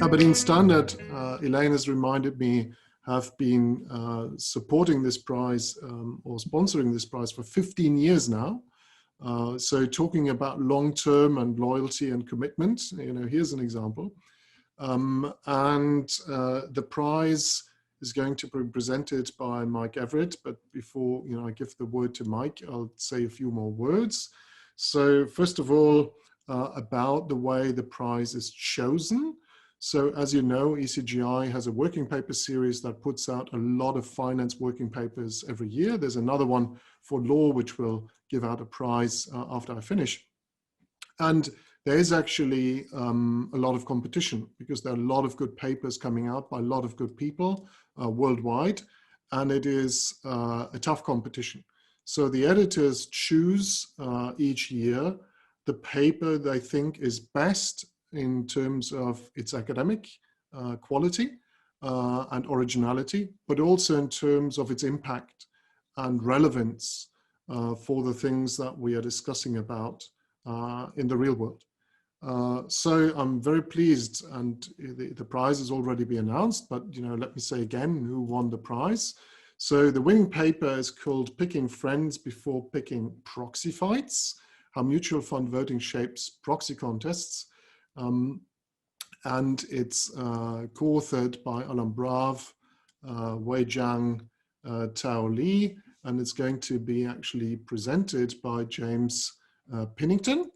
Aberdeen Standard, Elaine has reminded me, have been supporting this prize or sponsoring this prize for 15 years now. So talking about long-term and loyalty and commitment, here's an example. The prize is going to be presented by Mike Everett, but before I give the word to Mike, I'll say a few more words. So first of all, about the way the prize is chosen. So as you know, ECGI has a working paper series that puts out a lot of finance working papers every year. There's another one for law, which will give out a prize after I finish. And there is actually a lot of competition because there are a lot of good papers coming out by a lot of good people worldwide. And it is a tough competition. So the editors choose each year the paper they think is best in terms of its academic quality and originality, but also in terms of its impact and relevance for the things that we are discussing about in the real world. So I'm very pleased, and the prize has already been announced, but let me say again who won the prize. So the winning paper is called Picking Friends Before Picking Proxy Fights, How Mutual Fund Voting Shapes Proxy Contests. And it's co-authored by Alan Brav, Wei Jiang, Tao Li, and it's going to be actually presented by James Pinnington.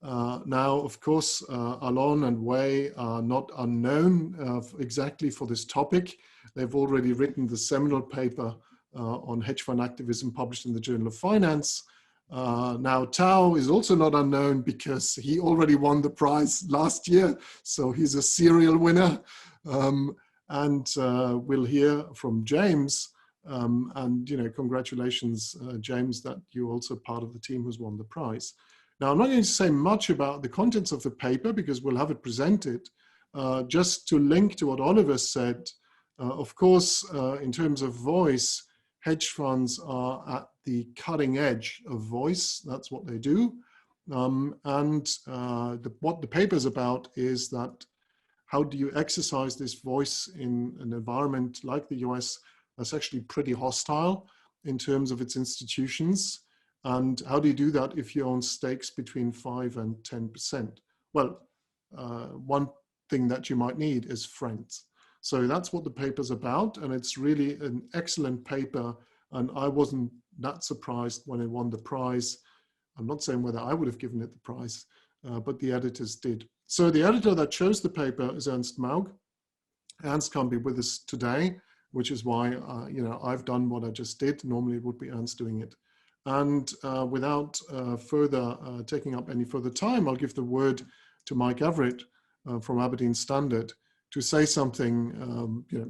Now, of course, Alon and Wei are not unknown exactly for this topic. They've already written the seminal paper on hedge fund activism published in the Journal of Finance. Now, Tao is also not unknown because he already won the prize last year. So he's a serial winner. We'll hear from James. Congratulations, James, that you're also part of the team who's won the prize. Now, I'm not going to say much about the contents of the paper because we'll have it presented. Just to link to what Oliver said, of course, in terms of voice, hedge funds are at the cutting edge of voice. That's what they do. What the paper is about is that how do you exercise this voice in an environment like the US that's actually pretty hostile in terms of its institutions? And how do you do that if you own stakes between 5 and 10%? Well, one thing that you might need is friends. So that's what the paper's about, and it's really an excellent paper, and I wasn't that surprised when it won the prize. I'm not saying whether I would have given it the prize, but the editors did. So the editor that chose the paper is Ernst Maug. Ernst can't be with us today, which is why I've done what I just did. Normally it would be Ernst doing it. And without taking up any further time, I'll give the word to Mike Everett from Aberdeen Standard to say something,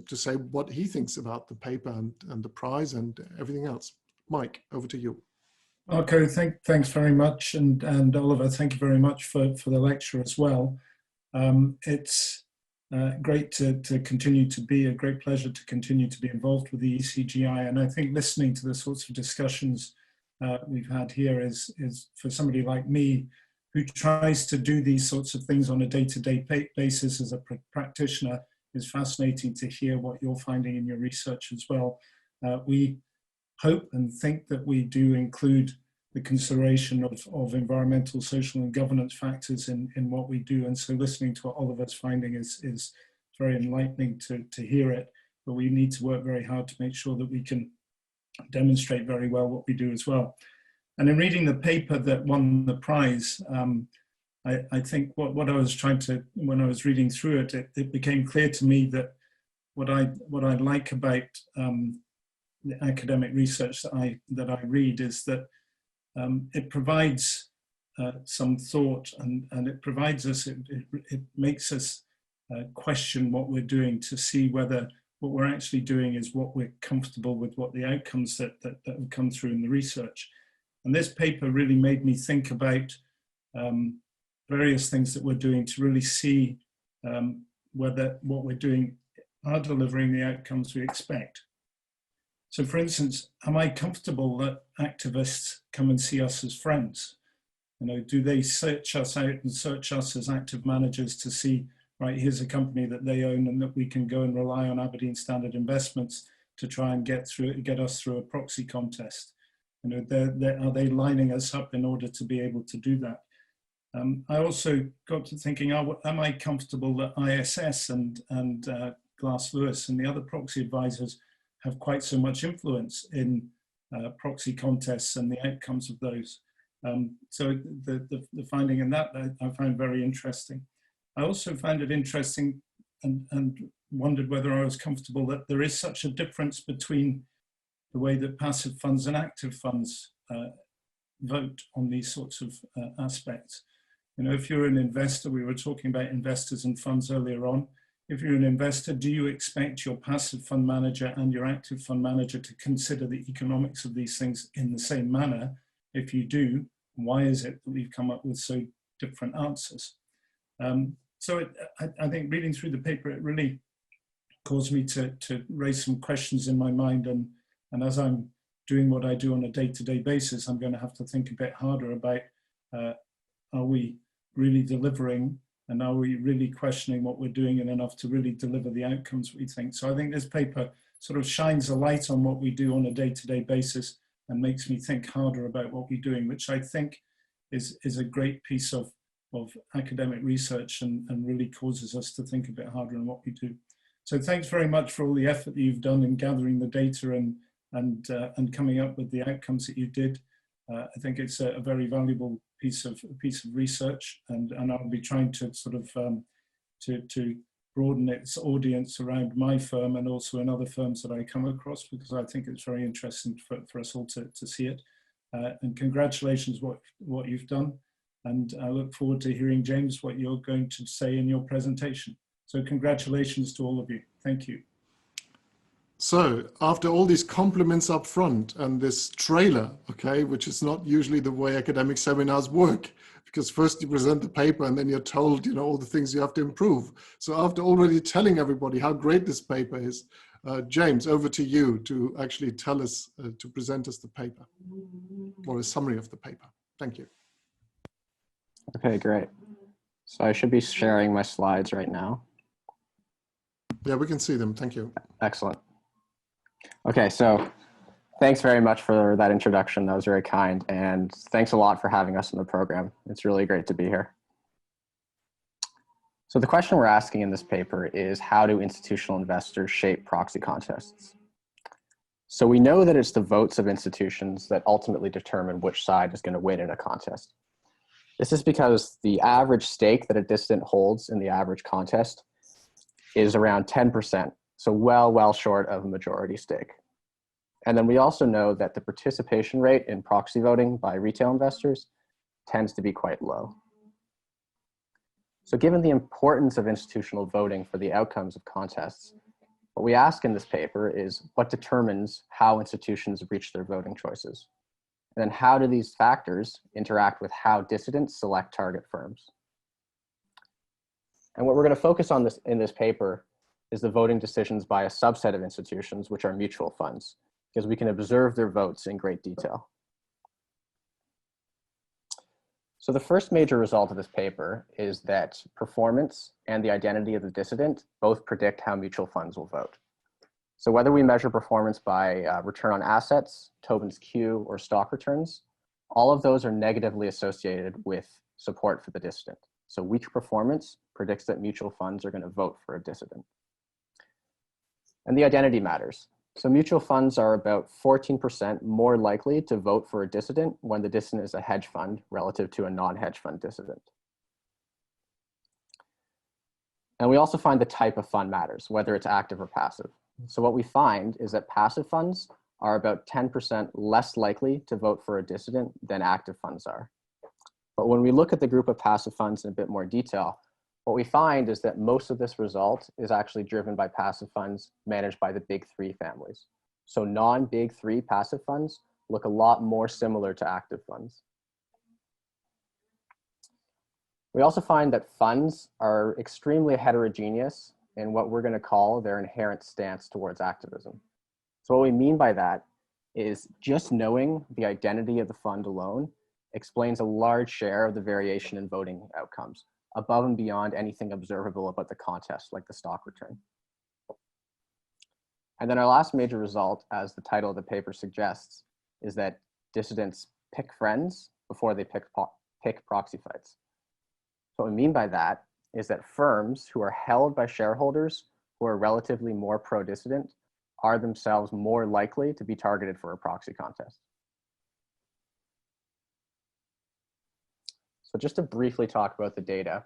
to say what he thinks about the paper and the prize and everything else. Mike, over to you. Marco, thanks very much. And Oliver, thank you very much for the lecture as well. It's great to continue to be, a great pleasure to continue to be involved with the ECGI. And I think listening to the sorts of discussions we've had here is for somebody like me who tries to do these sorts of things on a day-to-day basis as a practitioner, is fascinating to hear what you're finding in your research as well. We hope and think that we do include the consideration of environmental, social and governance factors in what we do. And so listening to what Oliver's finding is very enlightening to hear it, but we need to work very hard to make sure that we can demonstrate very well what we do as well. And in reading the paper that won the prize, I think what I was trying to, when I was reading through it, it became clear to me that what I like about the academic research that I read is that it provides some thought, and it provides us, it makes us question what we're doing to see whether what we're actually doing is what we're comfortable with, what the outcomes that have come through in the research. And this paper really made me think about various things that we're doing to really see whether what we're doing are delivering the outcomes we expect. So for instance, am I comfortable that activists come and see us as friends? Do they search us out and search us as active managers to see right, here's a company that they own and that we can go and rely on Aberdeen Standard Investments to try and get us through a proxy contest. You know, are they lining us up in order to be able to do that? I also got to thinking, am I comfortable that ISS and Glass Lewis and the other proxy advisors have quite so much influence in proxy contests and the outcomes of those? So the finding in that I find very interesting. I also found it interesting and wondered whether I was comfortable that there is such a difference between the way that passive funds and active funds vote on these sorts of aspects. You know, if you're an investor, we were talking about investors and funds earlier on. If you're an investor, do you expect your passive fund manager and your active fund manager to consider the economics of these things in the same manner? If you do, why is it that we've come up with so different answers? I think reading through the paper, it really caused me to raise some questions in my mind. And as I'm doing what I do on a day-to-day basis, I'm going to have to think a bit harder about, are we really delivering, and are we really questioning what we're doing and enough to really deliver the outcomes we think? So I think this paper sort of shines a light on what we do on a day-to-day basis and makes me think harder about what we're doing, which I think is a great piece of academic research and really causes us to think a bit harder on what we do. So thanks very much for all the effort that you've done in gathering the data and coming up with the outcomes that you did. I think it's a very valuable piece of research, and I'll be trying to sort of to broaden its audience around my firm and also in other firms that I come across, because I think it's very interesting for us all to see it. And congratulations what you've done, and I look forward to hearing, James, what you're going to say in your presentation. So congratulations to all of you. Thank you. So after all these compliments up front and this trailer, okay, which is not usually the way academic seminars work, because first you present the paper and then you're told, you know, all the things you have to improve. So after already telling everybody how great this paper is, James, over to you to actually tell us, to present us the paper, or a summary of the paper. Thank you. Okay, great. So I should be sharing my slides right now. Yeah, we can see them. Thank you. Excellent. Okay, so thanks very much for that introduction. That was very kind. And thanks a lot for having us in the program. It's really great to be here. So the question we're asking in this paper is, how do institutional investors shape proxy contests? So we know that it's the votes of institutions that ultimately determine which side is going to win in a contest. This is because the average stake that a dissident holds in the average contest is around 10%. So well short of a majority stake. And then we also know that the participation rate in proxy voting by retail investors tends to be quite low. So given the importance of institutional voting for the outcomes of contests, what we ask in this paper is what determines how institutions reach their voting choices? And then how do these factors interact with how dissidents select target firms? And what we're going to focus on in this paper is the voting decisions by a subset of institutions, which are mutual funds, because we can observe their votes in great detail. So the first major result of this paper is that performance and the identity of the dissident both predict how mutual funds will vote. So whether we measure performance by return on assets, Tobin's Q, or stock returns, all of those are negatively associated with support for the dissident. So weak performance predicts that mutual funds are going to vote for a dissident. And the identity matters. So mutual funds are about 14% more likely to vote for a dissident when the dissident is a hedge fund relative to a non-hedge fund dissident. And we also find the type of fund matters, whether it's active or passive. So what we find is that passive funds are about 10% less likely to vote for a dissident than active funds are. But when we look at the group of passive funds in a bit more detail, what we find is that most of this result is actually driven by passive funds managed by the big three families. So non-big three passive funds look a lot more similar to active funds. We also find that funds are extremely heterogeneous in what we're going to call their inherent stance towards activism. So what we mean by that is just knowing the identity of the fund alone explains a large share of the variation in voting outcomes, above and beyond anything observable about the contest, like the stock return. And then our last major result, as the title of the paper suggests, is that dissidents pick friends before they pick proxy fights. So what we mean by that is that firms who are held by shareholders who are relatively more pro-dissident are themselves more likely to be targeted for a proxy contest. So just to briefly talk about the data,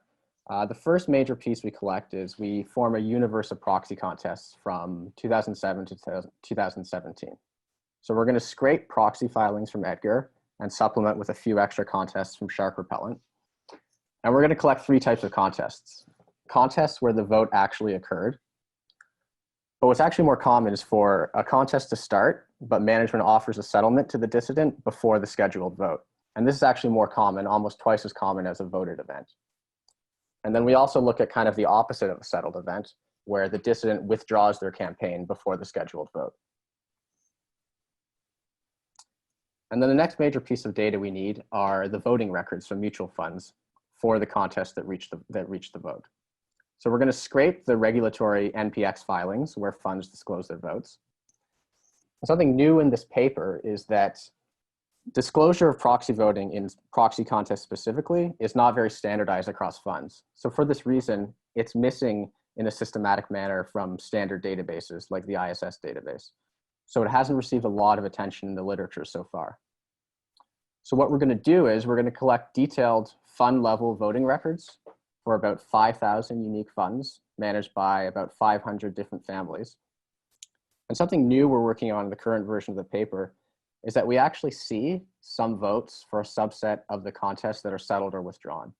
the first major piece we collect is we form a universe of proxy contests from 2007 to 2017. So we're going to scrape proxy filings from Edgar and supplement with a few extra contests from Shark Repellent. And we're going to collect three types of contests. Contests where the vote actually occurred. But what's actually more common is for a contest to start, but management offers a settlement to the dissident before the scheduled vote. And this is actually more common, almost twice as common as a voted event. And then we also look at kind of the opposite of a settled event, where the dissident withdraws their campaign before the scheduled vote. And then the next major piece of data we need are the voting records from mutual funds for the contest that reached the vote. So we're going to scrape the regulatory NPX filings where funds disclose their votes. Something new in this paper is that disclosure of proxy voting in proxy contests specifically is not very standardized across funds. So for this reason, it's missing in a systematic manner from standard databases like the ISS database. So it hasn't received a lot of attention in the literature so far. So what we're going to do is we're going to collect detailed fund level voting records for about 5,000 unique funds managed by about 500 different families. And something new we're working on in the current version of the paper is that we actually see some votes for a subset of the contests that are settled or withdrawn.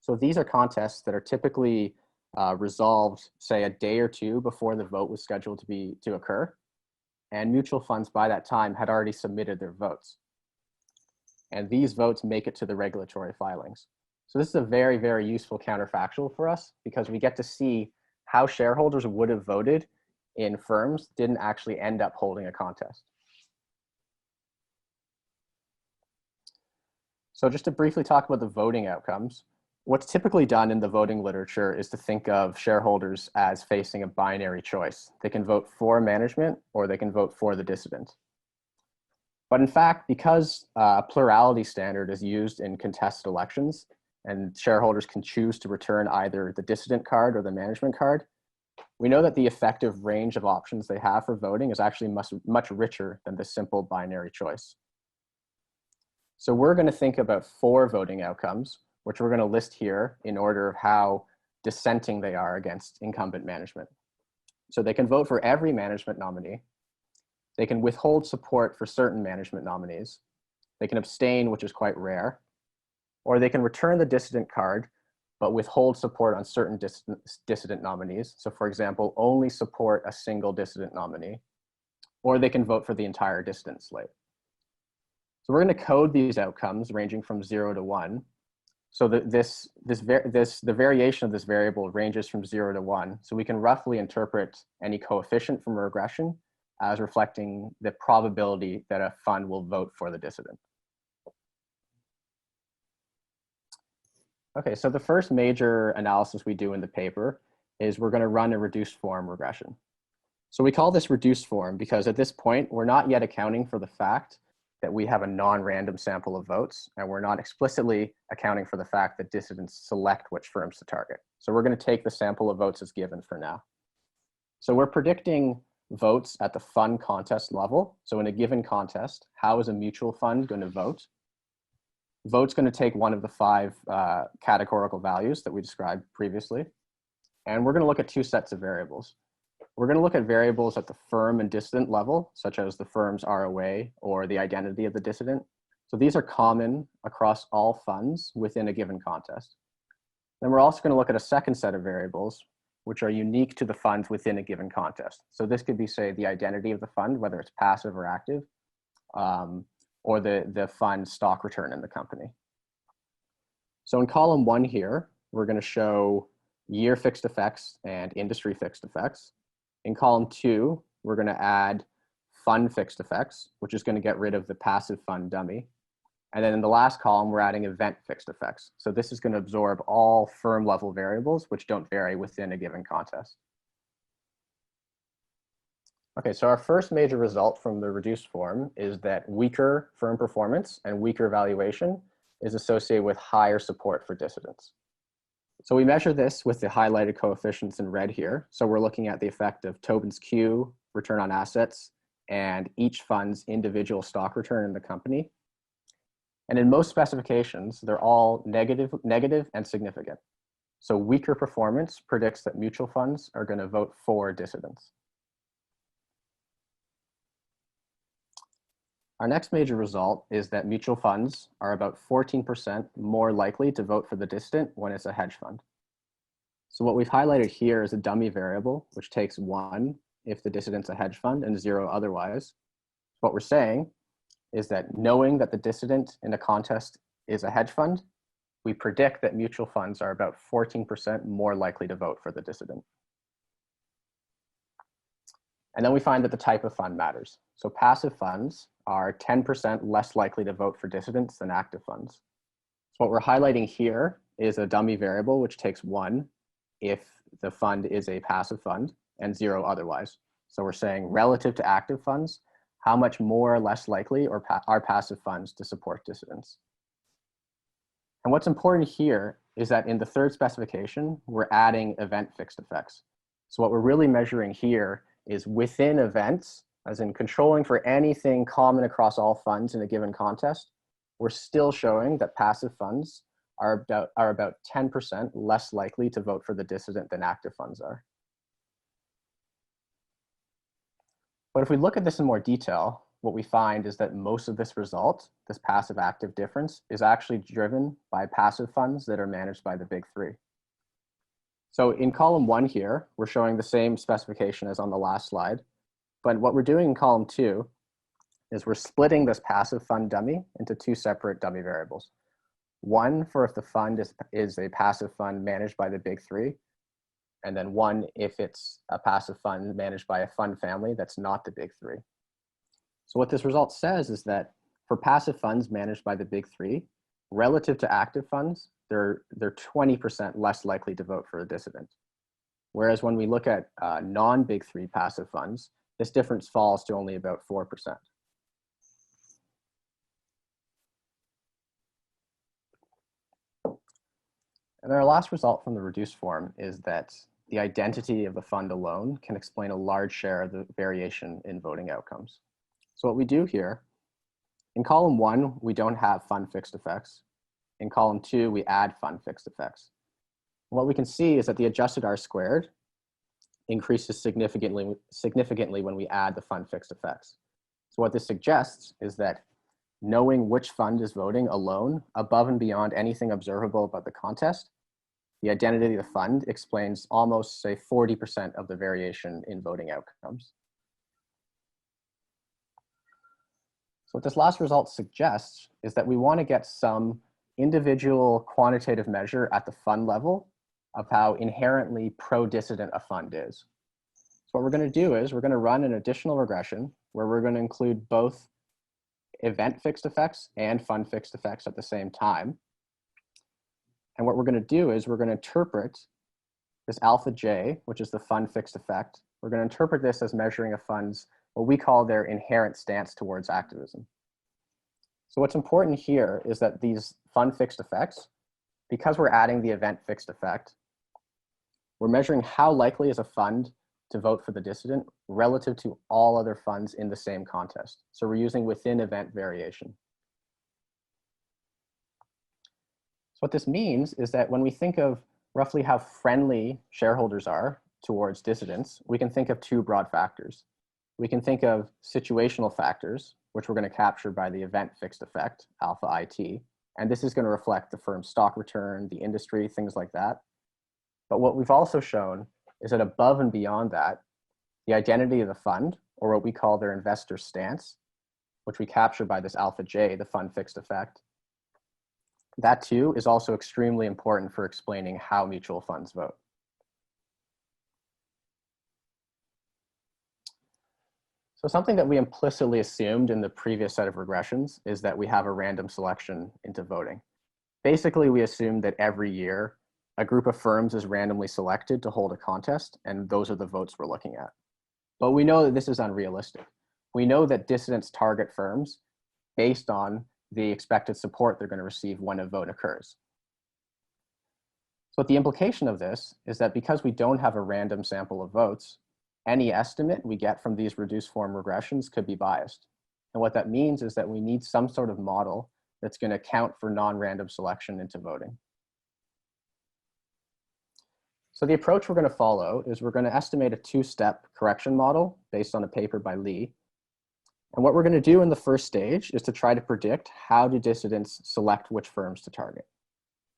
So these are contests that are typically resolved, say, a day or two before the vote was scheduled to occur. And mutual funds by that time had already submitted their votes. And these votes make it to the regulatory filings. So this is a very, very useful counterfactual for us because we get to see how shareholders would have voted in firms didn't actually end up holding a contest. So just to briefly talk about the voting outcomes, what's typically done in the voting literature is to think of shareholders as facing a binary choice. They can vote for management or they can vote for the dissident. But in fact, because a plurality standard is used in contested elections and shareholders can choose to return either the dissident card or the management card, we know that the effective range of options they have for voting is actually much richer than the simple binary choice. So we're going to think about 4 voting outcomes, which we're going to list here in order of how dissenting they are against incumbent management. So they can vote for every management nominee. They can withhold support for certain management nominees. They can abstain, which is quite rare. Or they can return the dissident card, but withhold support on certain dissident nominees. So for example, only support a single dissident nominee. Or they can vote for the entire dissident slate. So we're going to code these outcomes ranging from 0 to 1. So the variation of this variable ranges from 0 to 1. So we can roughly interpret any coefficient from a regression as reflecting the probability that a fund will vote for the dissident. Okay, so the first major analysis we do in the paper is we're going to run a reduced form regression. So we call this reduced form because at this point, we're not yet accounting for the fact that we have a non-random sample of votes, and we're not explicitly accounting for the fact that dissidents select which firms to target. So we're going to take the sample of votes as given for now. So we're predicting votes at the fund contest level. So in a given contest, how is a mutual fund going to vote? Vote's going to take one of the 5 categorical values that we described previously. And we're going to look at 2 sets of variables. We're going to look at variables at the firm and dissident level, such as the firm's ROA or the identity of the dissident. So these are common across all funds within a given contest. Then we're also going to look at a second set of variables, which are unique to the funds within a given contest. So this could be, say, the identity of the fund, whether it's passive or active, or the fund stock return in the company. So in column 1 here, we're going to show year fixed effects and industry fixed effects. In column 2, we're going to add fund fixed effects, which is going to get rid of the passive fund dummy. And then in the last column, we're adding event fixed effects. So this is going to absorb all firm level variables which don't vary within a given contest. Okay, so our first major result from the reduced form is that weaker firm performance and weaker valuation is associated with higher support for dissidents. So we measure this with the highlighted coefficients in red here. So we're looking at the effect of Tobin's Q, return on assets, and each fund's individual stock return in the company. And in most specifications, they're all negative and significant. So weaker performance predicts that mutual funds are going to vote for dissidents. Our next major result is that mutual funds are about 14% more likely to vote for the dissident when it's a hedge fund. So what we've highlighted here is a dummy variable, which takes 1 if the dissident's a hedge fund and 0 otherwise. What we're saying is that knowing that the dissident in a contest is a hedge fund, we predict that mutual funds are about 14% more likely to vote for the dissident. And then we find that the type of fund matters. So passive funds are 10% less likely to vote for dissidents than active funds. So what we're highlighting here is a dummy variable, which takes 1 if the fund is a passive fund and 0 otherwise. So we're saying relative to active funds, how much more or less likely are passive funds to support dissidents. And what's important here is that in the third specification, we're adding event fixed effects. So what we're really measuring here is within events, as in controlling for anything common across all funds in a given contest, we're still showing that passive funds are about 10% less likely to vote for the dissident than active funds are. But if we look at this in more detail, what we find is that most of this result, this passive active difference, is actually driven by passive funds that are managed by the big 3. So in column 1 here, we're showing the same specification as on the last slide. But what we're doing in column 2 is we're splitting this passive fund dummy into 2 separate dummy variables. One for if the fund is a passive fund managed by the big 3, and then 1 if it's a passive fund managed by a fund family that's not the big 3. So what this result says is that for passive funds managed by the big 3, relative to active funds, they're 20% less likely to vote for a dissident. Whereas when we look at non-big 3 passive funds, this difference falls to only about 4%. And our last result from the reduced form is that the identity of the fund alone can explain a large share of the variation in voting outcomes. So what we do here, in column 1, we don't have fund fixed effects. In column 2, we add fund fixed effects. And what we can see is that the adjusted R² increases significantly when we add the fund fixed effects. So what this suggests is that knowing which fund is voting alone, above and beyond anything observable about the contest, the identity of the fund explains almost, say, 40% of the variation in voting outcomes. So what this last result suggests is that we want to get some individual quantitative measure at the fund level of how inherently pro-dissident a fund is. So what we're going to do is we're going to run an additional regression where we're going to include both event fixed effects and fund fixed effects at the same time. And what we're going to do is we're going to interpret this alpha j, which is the fund fixed effect. We're going to interpret this as measuring a fund's, what we call their inherent stance towards activism. So what's important here is that these fund fixed effects, because we're adding the event fixed effect, we're measuring how likely is a fund to vote for the dissident relative to all other funds in the same contest. So we're using within event variation. So what this means is that when we think of roughly how friendly shareholders are towards dissidents, we can think of 2 broad factors. We can think of situational factors, which we're going to capture by the event fixed effect, alpha IT. And this is going to reflect the firm's stock return, the industry, things like that. But what we've also shown is that above and beyond that, the identity of the fund, or what we call their investor stance, which we capture by this alpha j, the fund fixed effect, that too is also extremely important for explaining how mutual funds vote. So something that we implicitly assumed in the previous set of regressions is that we have a random selection into voting. Basically, we assumed that every year, a group of firms is randomly selected to hold a contest, and those are the votes we're looking at. But we know that this is unrealistic. We know that dissidents target firms based on the expected support they're going to receive when a vote occurs. So the implication of this is that because we don't have a random sample of votes, any estimate we get from these reduced form regressions could be biased. And what that means is that we need some sort of model that's going to account for non-random selection into voting. So the approach we're going to follow is we're going to estimate a two-step correction model based on a paper by Lee. And what we're going to do in the first stage is to try to predict how do dissidents select which firms to target.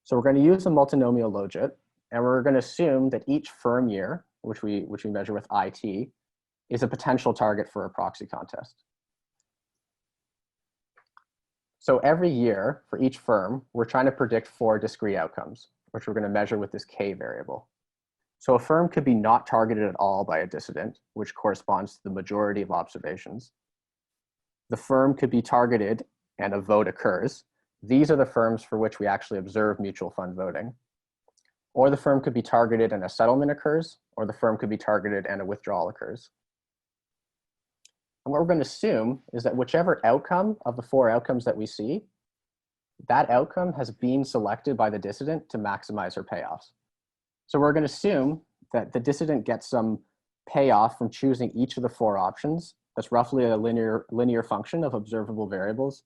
So we're going to use a multinomial logit, and we're going to assume that each firm year, which we measure with IT, is a potential target for a proxy contest. So every year for each firm, we're trying to predict 4 discrete outcomes, which we're going to measure with this K variable. So a firm could be not targeted at all by a dissident, which corresponds to the majority of observations. The firm could be targeted and a vote occurs. These are the firms for which we actually observe mutual fund voting. Or the firm could be targeted and a settlement occurs, or the firm could be targeted and a withdrawal occurs. And what we're going to assume is that whichever outcome of the 4 outcomes that we see, that outcome has been selected by the dissident to maximize her payoffs. So we're going to assume that the dissident gets some payoff from choosing each of the 4 options. That's roughly a linear function of observable variables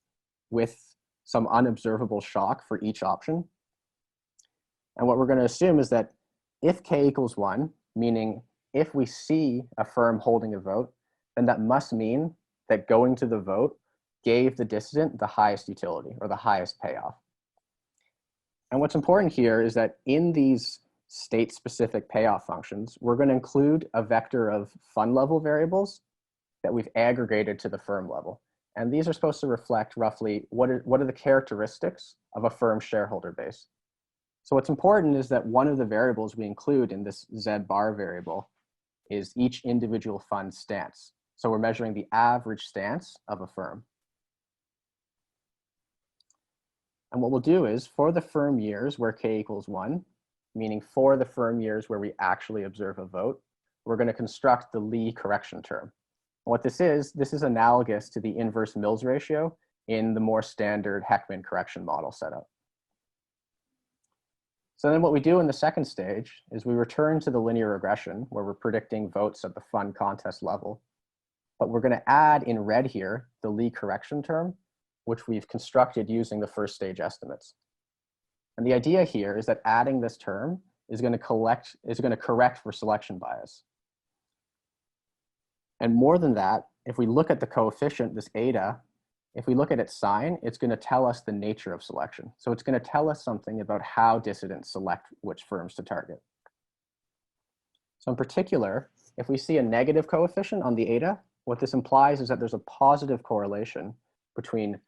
with some unobservable shock for each option. And what we're going to assume is that if K equals 1, meaning if we see a firm holding a vote, then that must mean that going to the vote gave the dissident the highest utility or the highest payoff. And what's important here is that in these state-specific payoff functions, we're going to include a vector of fund level variables that we've aggregated to the firm level. And these are supposed to reflect roughly what are the characteristics of a firm's shareholder base. So what's important is that one of the variables we include in this Z bar variable is each individual fund stance. So we're measuring the average stance of a firm. And what we'll do is for the firm years where K equals 1, meaning for the firm years where we actually observe a vote, we're going to construct the Lee correction term. And what this is analogous to the inverse Mills ratio in the more standard Heckman correction model setup. So then what we do in the second stage is we return to the linear regression where we're predicting votes at the fund contest level. But we're going to add in red here the Lee correction term, which we've constructed using the first stage estimates. And the idea here is that adding this term is going to correct for selection bias. And more than that, if we look at the coefficient, this eta, if we look at its sign, it's going to tell us the nature of selection. So it's going to tell us something about how dissidents select which firms to target. So in particular, if we see a negative coefficient on the eta, what this implies is that there's a positive correlation between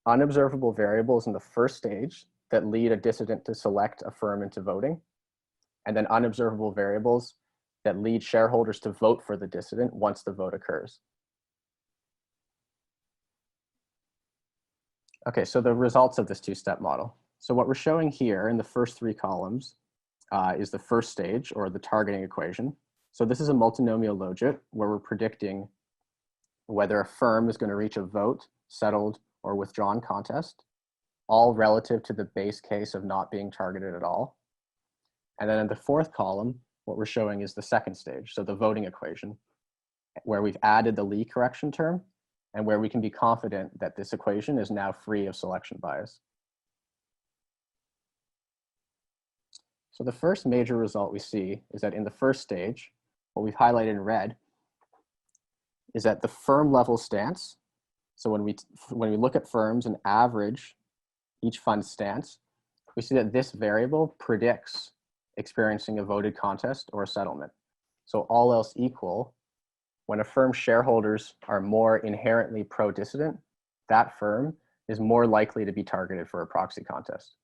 unobservable variables in the first stage that lead a dissident to select a firm into voting, and then unobservable variables that lead shareholders to vote for the dissident once the vote occurs. Okay, so the results of this two-step model. So what we're showing here in the first 3 columns is the first stage, or the targeting equation. So this is a multinomial logit where we're predicting whether a firm is going to reach a vote, settled, or withdrawn contest, all relative to the base case of not being targeted at all. And then in the 4th column, what we're showing is the second stage, so the voting equation, where we've added the Lee correction term and where we can be confident that this equation is now free of selection bias. So the first major result we see is that in the first stage, what we've highlighted in red is that the firm level stance, so when we look at firms and average each fund stance, we see that this variable predicts experiencing a voted contest or a settlement. So all else equal, when a firm's shareholders are more inherently pro-dissident, that firm is more likely to be targeted for a proxy contest.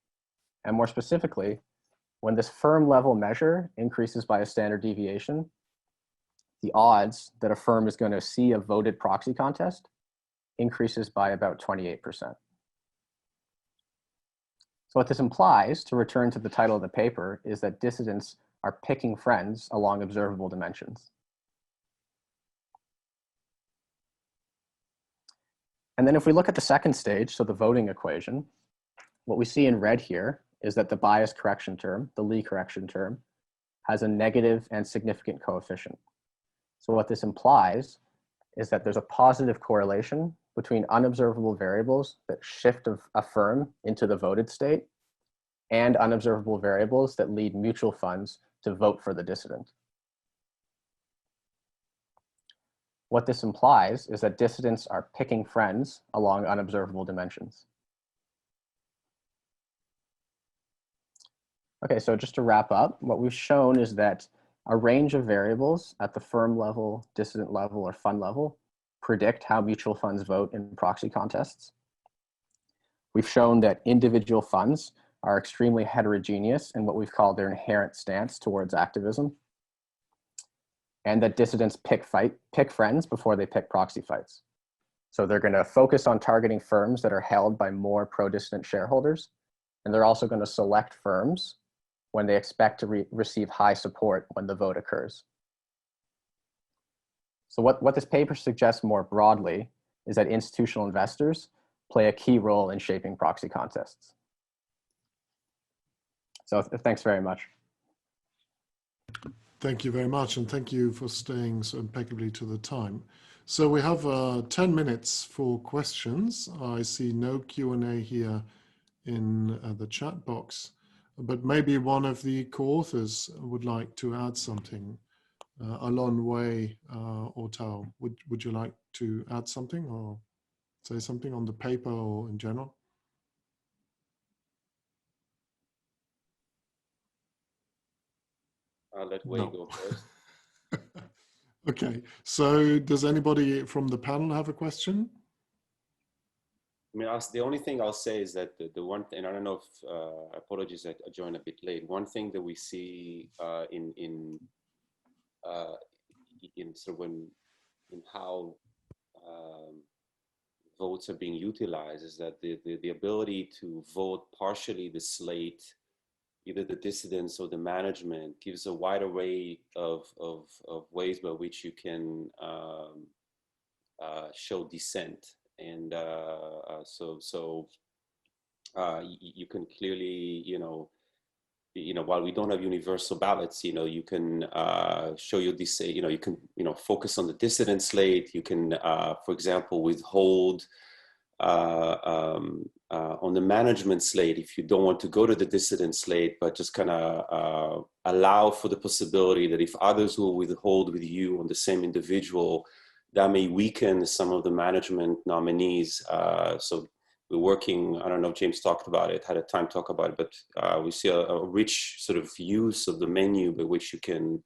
And more specifically, when this firm level measure increases by a standard deviation, the odds that a firm is going to see a voted proxy contest increases by about 28%. So what this implies, to return to the title of the paper, is that dissidents are picking friends along observable dimensions. And then if we look at the second stage, so the voting equation, what we see in red here is that the bias correction term, the Lie correction term, has a negative and significant coefficient. So what this implies is that there's a positive correlation between unobservable variables that shift a firm into the voted state and unobservable variables that lead mutual funds to vote for the dissident. What this implies is that dissidents are picking friends along unobservable dimensions. Okay, so just to wrap up, what we've shown is that a range of variables at the firm level, dissident level, or fund level predict how mutual funds vote in proxy contests. We've shown that individual funds are extremely heterogeneous in what we've called their inherent stance towards activism, and that dissidents pick friends before they pick proxy fights. So they're going to focus on targeting firms that are held by more pro-dissident shareholders, and they're also going to select firms when they expect to receive high support when the vote occurs. So what this paper suggests more broadly is that institutional investors play a key role in shaping proxy contests. So thanks very much. Thank you very much, and thank you for staying so impeccably to the time. So we have 10 minutes for questions. I see no Q&A here in the chat box, but maybe one of the co-authors would like to add something. Alon, Wei, or Tao, would you like to add something or say something on the paper or in general? I'll let Wei go first. Okay, so does anybody from the panel have a question? I mean, the only thing I'll say is that the one thing, and I don't know if, apologies, I joined a bit late. One thing that we see in sort of in how votes are being utilized is that the ability to vote partially the slate, either the dissidents or the management, gives a wide array of ways by which you can show dissent. And you can clearly, while we don't have universal ballots, you can show your dissent. You can, focus on the dissident slate. You can, for example, withhold on the management slate if you don't want to go to the dissident slate, but just kind of allow for the possibility that if others will withhold with you on the same individual, that may weaken some of the management nominees. So we're working, I don't know if James talked about it, had a time to talk about it, but we see a rich sort of use of the menu by which you can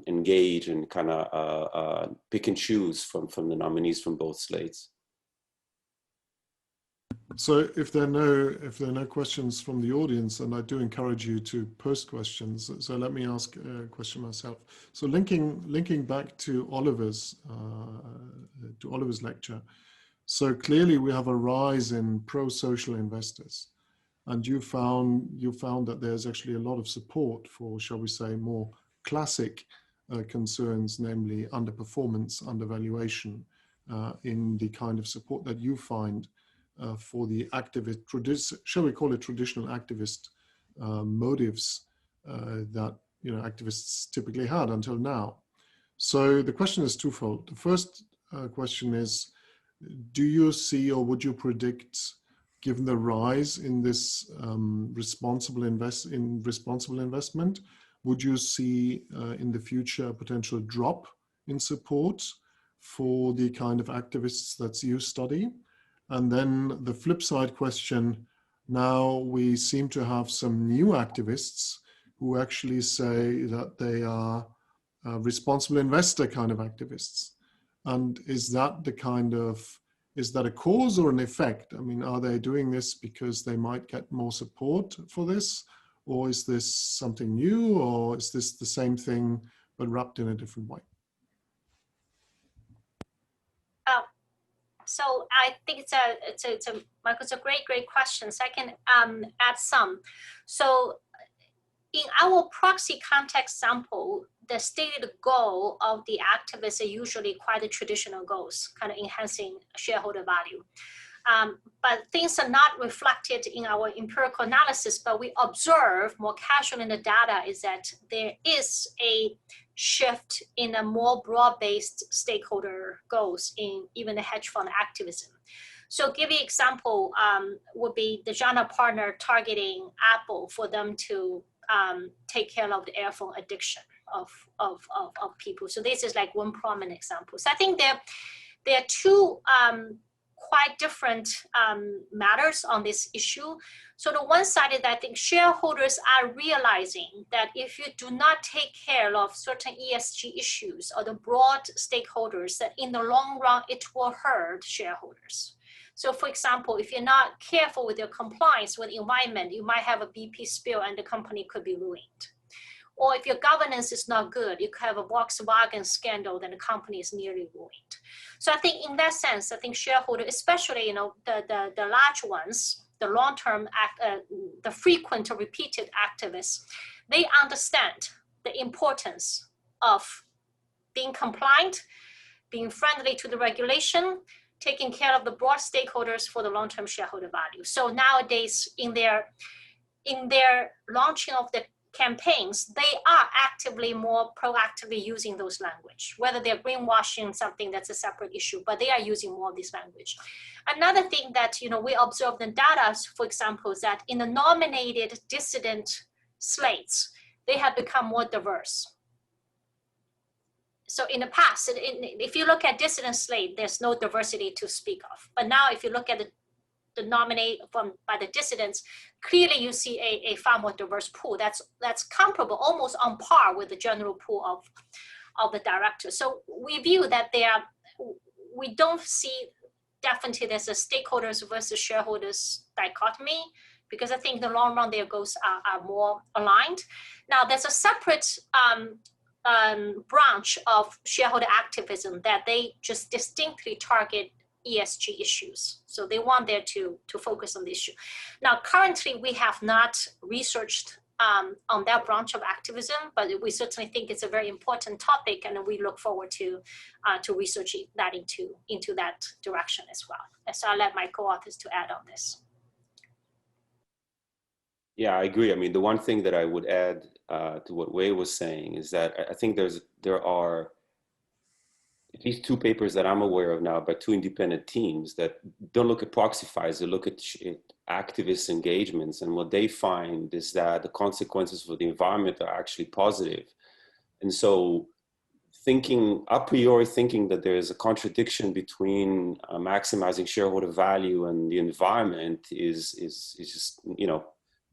engage and kind of pick and choose from the nominees from both slates. So if there are no questions from the audience, and I do encourage you to post questions. So let me ask a question myself. So linking back to Oliver's lecture. So clearly we have a rise in pro-social investors, and you found that there's actually a lot of support for, shall we say, more classic concerns, namely underperformance, undervaluation, in the kind of support that you find for the activist, shall we call it traditional activist motives that activists typically had until now. So the question is twofold. The first question is, do you see, or would you predict, given the rise in this responsible investment, would you see in the future a potential drop in support for the kind of activists that you study? And then the flip side question, now we seem to have some new activists who actually say that they are responsible investor kind of activists. And is that a cause or an effect? I mean, are they doing this because they might get more support for this? or is this something new, or is this the same thing but wrapped in a different way? So I think Michael, it's a great question. So I can add some. So in our proxy context sample, the stated goal of the activists are usually quite the traditional goals, kind of enhancing shareholder value. But things are not reflected in our empirical analysis, but we observe more casually in the data is that there is a shift in a more broad-based stakeholder goals in even the hedge fund activism. So give you an example would be the genre partner targeting Apple for them to take care of the earphone addiction of people. So this is like one prominent example. So I think there are two quite different matters on this issue. So the one side is that I think shareholders are realizing that if you do not take care of certain ESG issues or the broad stakeholders, that in the long run, it will hurt shareholders. So for example, if you're not careful with your compliance with the environment, you might have a BP spill and the company could be ruined. Or if your governance is not good, you could have a Volkswagen scandal, then the company is nearly ruined. So I think in that sense, I think shareholders, especially the large ones, the long-term, the frequent or repeated activists, they understand the importance of being compliant, being friendly to the regulation, taking care of the broad stakeholders for the long-term shareholder value. So nowadays, in their launching of the campaigns, they are actively, more proactively using those language. Whether they're greenwashing something, that's a separate issue, but they are using more of this language. Another thing that we observed in data, for example, is that in the nominated dissident slates, they have become more diverse. So in the past, if you look at dissident slate, there's no diversity to speak of. But now if you look at the nominate by the dissidents, clearly you see a far more diverse pool that's comparable, almost on par with the general pool of the directors. So we view that we don't see definitely there's a stakeholders versus shareholders dichotomy, because I think in the long run their goals are more aligned. Now there's a separate branch of shareholder activism that they just distinctly target ESG issues. So they want there to focus on the issue. Now, currently, we have not researched on that branch of activism, but we certainly think it's a very important topic, and we look forward to researching that into that direction as well. And so I'll let my co-authors to add on this. Yeah, I agree. I mean, the one thing that I would add to what Wei was saying is that I think there are at least two papers that I'm aware of now by two independent teams that don't look at proxy fights, they look at activist engagements. And what they find is that the consequences for the environment are actually positive. And so a priori thinking that there is a contradiction between maximizing shareholder value and the environment is just,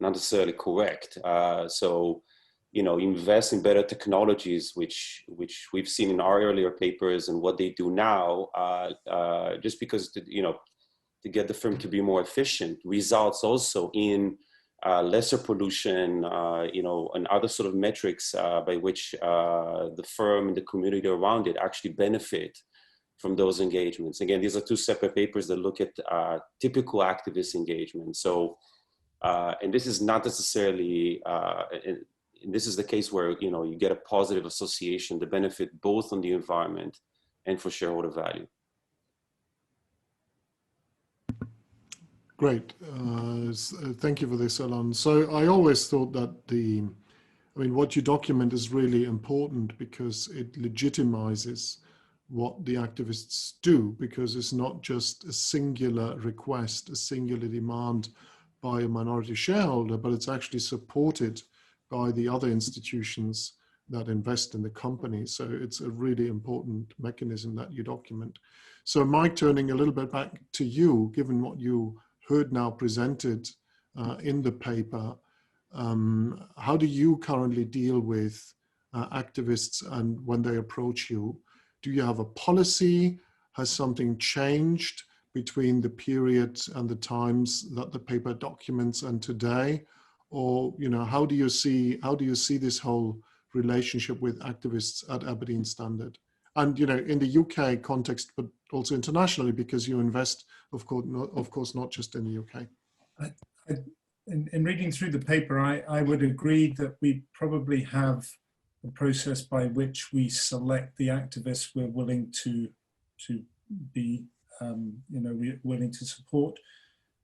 not necessarily correct. So invest in better technologies, which we've seen in our earlier papers, and what they do now, just because to get the firm to be more efficient results also in lesser pollution, and other sort of metrics by which the firm and the community around it actually benefit from those engagements. Again, these are two separate papers that look at typical activist engagement. So, and this is not necessarily, and this is the case where, you get a positive association, the benefit both on the environment and for shareholder value. Great. Thank you for this, Alon. So I always thought that what you document is really important because it legitimizes what the activists do, because it's not just a singular request, a singular demand by a minority shareholder, but it's actually supported by the other institutions that invest in the company. So it's a really important mechanism that you document. So Mike, turning a little bit back to you, given what you heard now presented in the paper, how do you currently deal with activists and when they approach you? Do you have a policy? Has something changed between the period and the times that the paper documents and today? or how do you see this whole relationship with activists at Aberdeen Standard? And in the UK context, but also internationally, because you invest, of course, not just in the UK. In reading through the paper, I would agree that we probably have a process by which we select the activists we're willing to be, willing to support.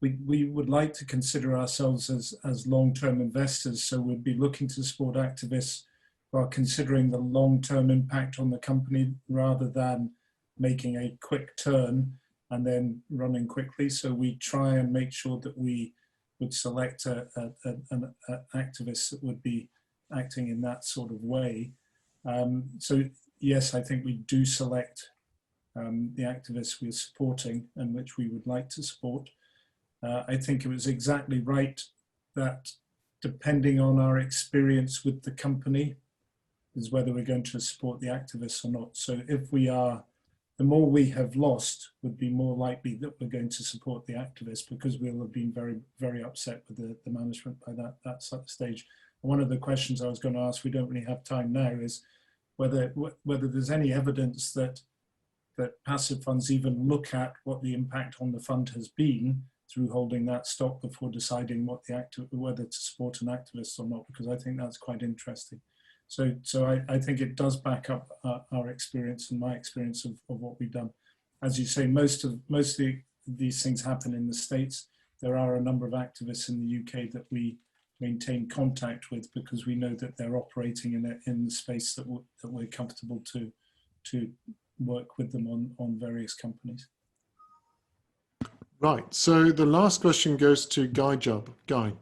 We would like to consider ourselves as long-term investors, so we'd be looking to support activists who are considering the long-term impact on the company rather than making a quick turn and then running quickly. So we try and make sure that we would select an activist that would be acting in that sort of way. So yes, I think we do select the activists we're supporting and which we would like to support. I think it was exactly right that depending on our experience with the company is whether we're going to support the activists or not. So if we are, the more we have lost would be more likely that we're going to support the activists, because we'll have been very, very upset with the management by that stage. One of the questions I was going to ask, we don't really have time now, is whether there's any evidence that passive funds even look at what the impact on the fund has been through holding that stock before deciding whether to support an activist or not, because I think that's quite interesting. So I think it does back up our experience and my experience of what we've done. As you say, most of these things happen in the States. There are a number of activists in the UK that we maintain contact with because we know that they're operating in the space that we're comfortable to work with them on various companies. Right, so the last question goes to Guy Jubb. Guy.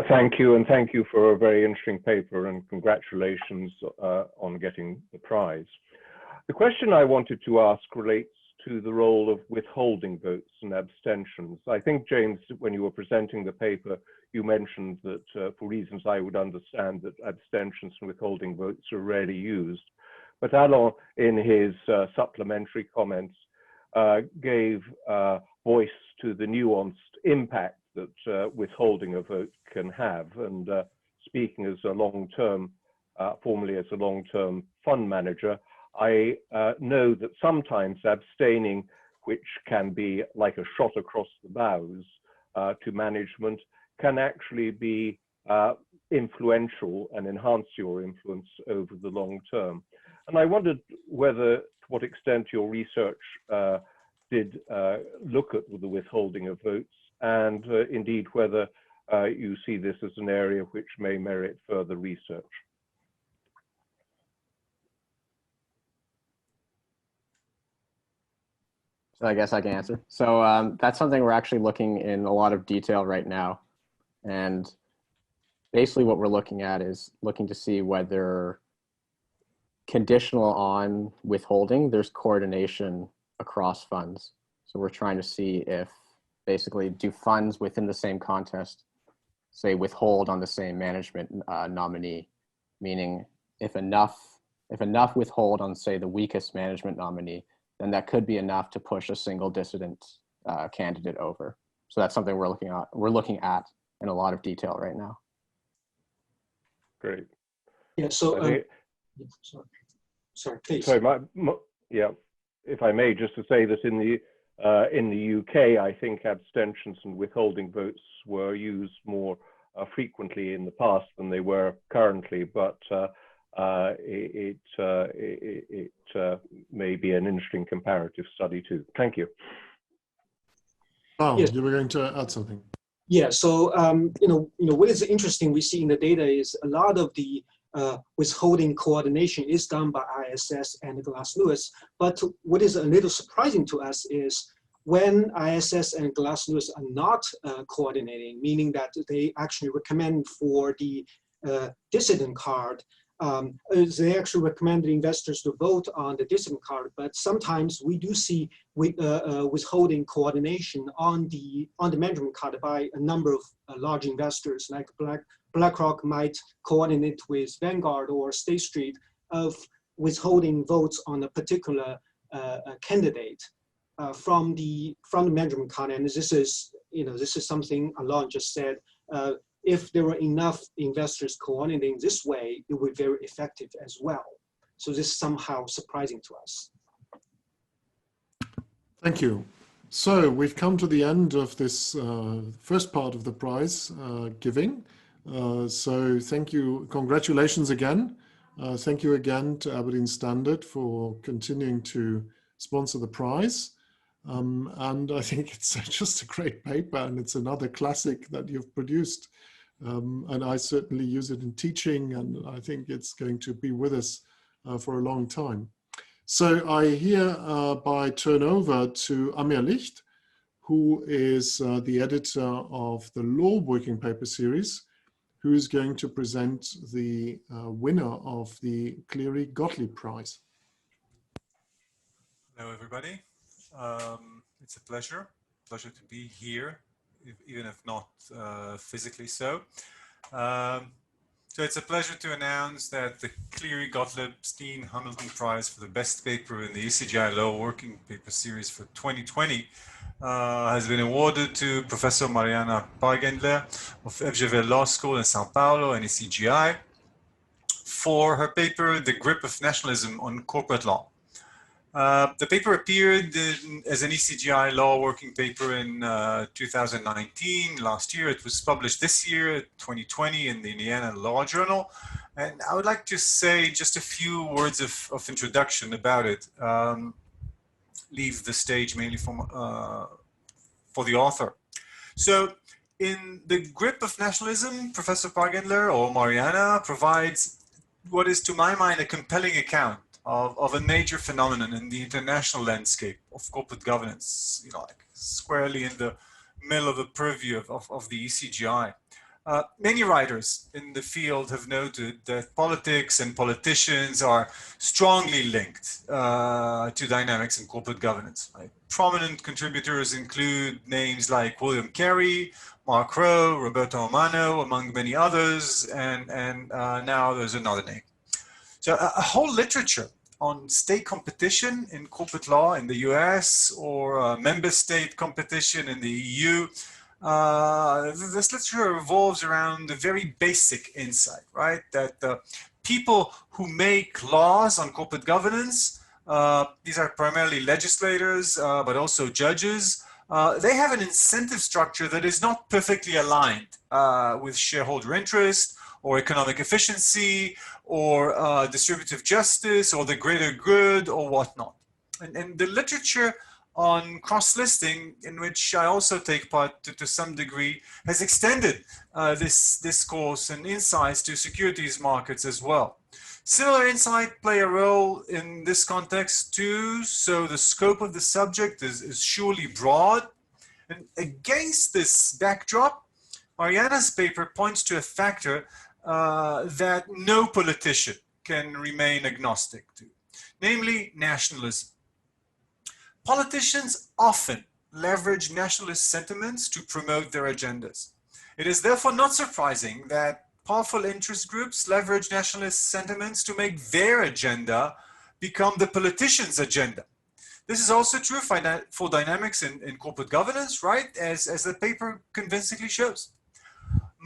Thank you, and thank you for a very interesting paper, and congratulations on getting the prize. The question I wanted to ask relates to the role of withholding votes and abstentions. I think, James, when you were presenting the paper, you mentioned that for reasons I would understand, that abstentions and withholding votes are rarely used. But Alain, in his supplementary comments, gave voice to the nuanced impact that withholding a vote can have. And speaking as a long-term, formerly as a long-term fund manager, I know that sometimes abstaining, which can be like a shot across the bows to management, can actually be influential and enhance your influence over the long term. And I wondered whether, to what extent your research did look at the withholding of votes, and indeed whether you see this as an area which may merit further research. So I guess I can answer. So that's something we're actually looking in a lot of detail right now. And basically what we're looking at is looking to see whether conditional on withholding, there's coordination across funds. So we're trying to see if basically do funds within the same contest, say, withhold on the same management nominee, meaning if enough withhold on, say, the weakest management nominee, then that could be enough to push a single dissident candidate over. So that's something we're looking at in a lot of detail right now. Great. Yeah. So sorry, please. Sorry, yeah. If I may, just to say that in the UK, I think abstentions and withholding votes were used more frequently in the past than they were currently, but it may be an interesting comparative study too. Thank you. Oh, yes. You were going to add something. Yeah. So what is interesting we see in the data is a lot of the withholding coordination is done by ISS and Glass Lewis. But what is a little surprising to us is when ISS and Glass Lewis are not coordinating, meaning that they actually recommend for the dissident card, they actually recommend the investors to vote on the dissident card. But sometimes we do see withholding coordination on the management card by a number of large investors, like BlackRock might coordinate with Vanguard or State Street of withholding votes on a particular candidate from the management card. And this is this is something Alon just said. If there were enough investors coordinating this way, it would be very effective as well. So this is somehow surprising to us. Thank you. So we've come to the end of this first part of the prize giving. So thank you. Congratulations again. Thank you again to Aberdeen Standard for continuing to sponsor the prize. And I think it's just a great paper, and it's another classic that you've produced. And I certainly use it in teaching, and I think it's going to be with us for a long time. So I hereby turn over to Amir Licht, who is the editor of the Law Working Paper series, who is going to present the winner of the Cleary-Gottlieb Prize. Hello, everybody. It's a pleasure to be here, even if not physically so. So it's a pleasure to announce that the Cleary-Gottlieb-Steen-Hamilton Prize for the best paper in the ECGI Law Working Paper series for 2020 has been awarded to Professor Mariana Pargendler of FGV Law School in Sao Paulo and ECGI for her paper, The Grip of Nationalism on Corporate Law. The paper appeared as an ECGI law working paper in 2019, last year. It was published this year, 2020, in the Indiana Law Journal. And I would like to say just a few words of introduction about it. Leave the stage mainly for the author. So in The Grip of Nationalism, Professor Pargendler, or Mariana, provides what is, to my mind, a compelling account of a major phenomenon in the international landscape of corporate governance, like squarely in the middle of the purview of the ECGI. Many writers in the field have noted that politics and politicians are strongly linked to dynamics in corporate governance. Right? Prominent contributors include names like William Carey, Mark Rowe, Roberto Romano, among many others, and now there's another name. So a whole literature on state competition in corporate law in the US or member state competition in the EU. This literature revolves around the very basic insight, right? That people who make laws on corporate governance, these are primarily legislators, but also judges, they have an incentive structure that is not perfectly aligned with shareholder interest or economic efficiency or distributive justice or the greater good or whatnot. And the literature on cross-listing, in which I also take part to some degree, has extended this discourse and insights to securities markets as well. Similar insight play a role in this context too, so the scope of the subject is surely broad. And against this backdrop, Mariana's paper points to a factor that no politician can remain agnostic to, namely nationalism. Politicians often leverage nationalist sentiments to promote their agendas. It is therefore not surprising that powerful interest groups leverage nationalist sentiments to make their agenda become the politician's agenda. This is also true for dynamics in corporate governance, right? As the paper convincingly shows.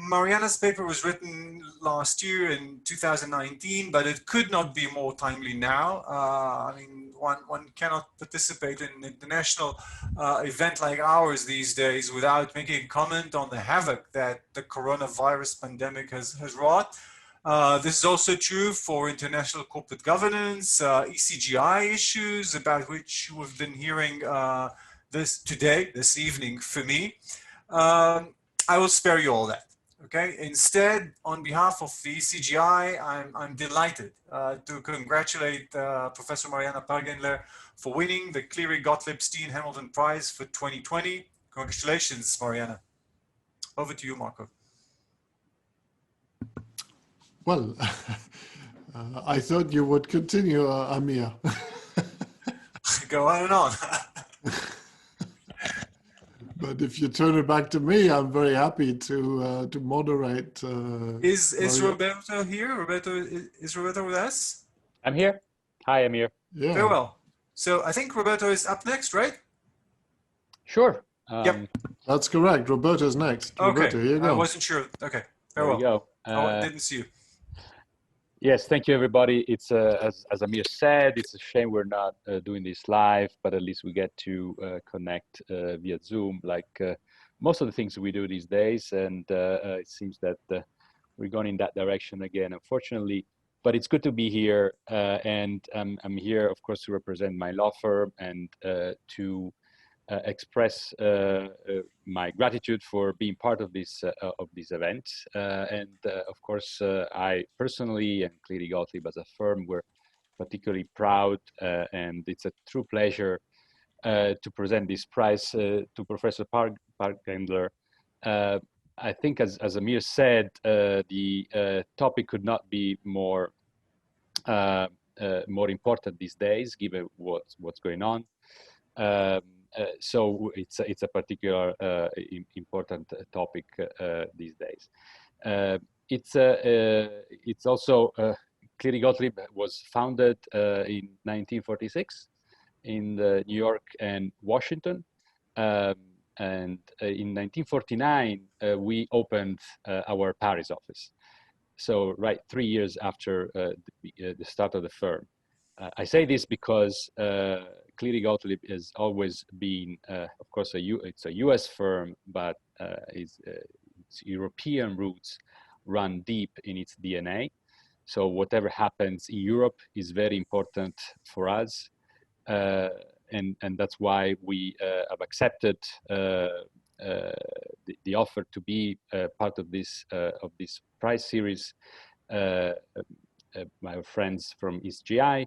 Mariana's paper was written last year in 2019, but it could not be more timely now. I mean, one cannot participate in an international event like ours these days without making a comment on the havoc that the coronavirus pandemic has wrought. This is also true for international corporate governance, ECGI issues, about which we've been hearing this evening for me. I will spare you all that. Okay. Instead, on behalf of the ECGI, I'm delighted to congratulate Professor Mariana Pargendler for winning the Cleary-Gottlieb-Steen-Hamilton Prize for 2020. Congratulations, Mariana. Over to you, Marco. Well, I thought you would continue, Amir. Go on and on. But if you turn it back to me, I'm very happy to moderate. Is Roberto here? Is Roberto with us? I'm here. Hi, Amir. Yeah. Very well. So I think Roberto is up next, right? Sure. Yep. That's correct. Roberto's next. Okay, Roberto, here you go. I wasn't sure. Okay, There very we well. go. I didn't see you. Yes, thank you, everybody. It's as Amir said, it's a shame we're not doing this live, but at least we get to connect via Zoom, like most of the things we do these days. And it seems that we're going in that direction again, unfortunately. But it's good to be here, and I'm here, of course, to represent my law firm and to express my gratitude for being part of this event. Of course, I personally and clearly Gottlieb as a firm, we're particularly proud, and it's a true pleasure to present this prize to Professor Pargendler. I think, as Amir said, the topic could not be more important these days, given what's going on. So it's a particular important topic these days. It's also Cleary Gottlieb was founded in 1946 in New York and Washington, and in 1949 we opened our Paris office. So right 3 years after the start of the firm. I say this because Cleary Gottlieb has always been, of course, it's a U.S. firm, but its European roots run deep in its DNA. So whatever happens in Europe is very important for us, and that's why we have accepted the offer to be part of this prize series. My friends from ECGI.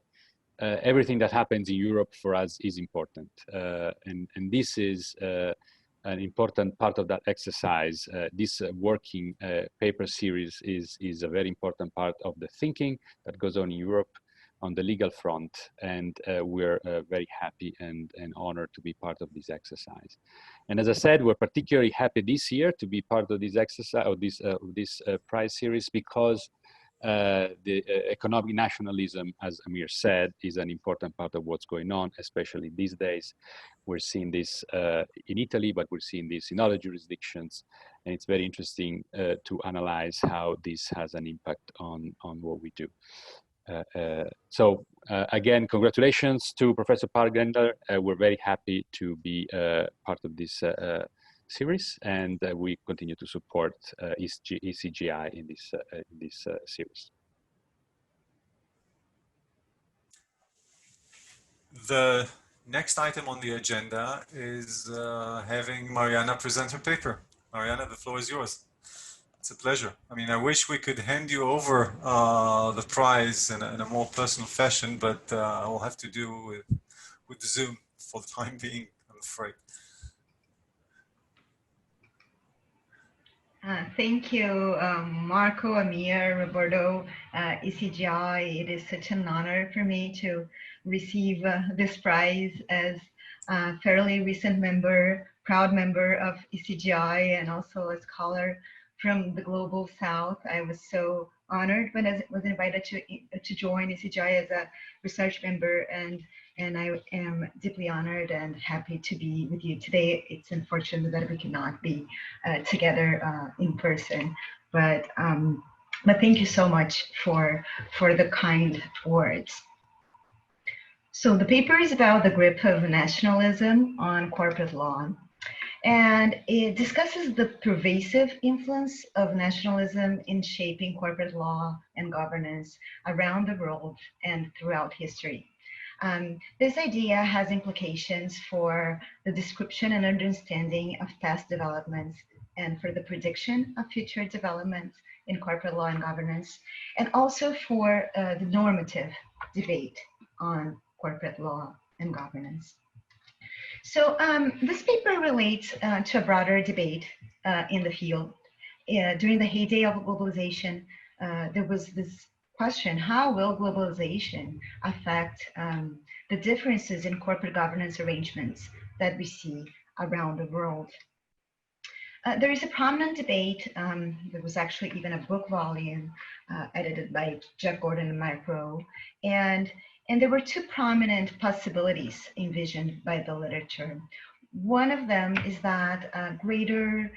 Everything that happens in Europe for us is important. And this is an important part of that exercise. This working paper series is a very important part of the thinking that goes on in Europe on the legal front. And we're very happy and honored to be part of this exercise. And as I said, we're particularly happy this year to be part of this exercise, of this prize series, because the economic nationalism, as Amir said, is an important part of what's going on, especially these days. We're seeing this in Italy, but we're seeing this in other jurisdictions. And it's very interesting to analyze how this has an impact on what we do. So again, congratulations to Professor Pargendler. We're very happy to be part of this series, and we continue to support ECGI in this series. The next item on the agenda is having Mariana present her paper. Mariana, the floor is yours. It's a pleasure. I mean, I wish we could hand you over the prize in a more personal fashion, but I will have to do with Zoom for the time being, I'm afraid. Thank you, Marco, Amir, Roberto, ECGI. It is such an honor for me to receive this prize as a fairly recent member, proud member of ECGI, and also a scholar from the Global South. I was so honored when I was invited to join ECGI as a research member, and I am deeply honored and happy to be with you today. It's unfortunate that we cannot be together in person, but thank you so much for the kind words. So the paper is about the grip of nationalism on corporate law, and it discusses the pervasive influence of nationalism in shaping corporate law and governance around the world and throughout history. This idea has implications for the description and understanding of past developments and for the prediction of future developments in corporate law and governance, and also for the normative debate on corporate law and governance. So this paper relates to a broader debate in the field. During the heyday of globalization, there was this question: how will globalization affect the differences in corporate governance arrangements that we see around the world? There is a prominent debate. There was actually even a book volume edited by Jeff Gordon and Mike Rowe, and there were two prominent possibilities envisioned by the literature. One of them is that greater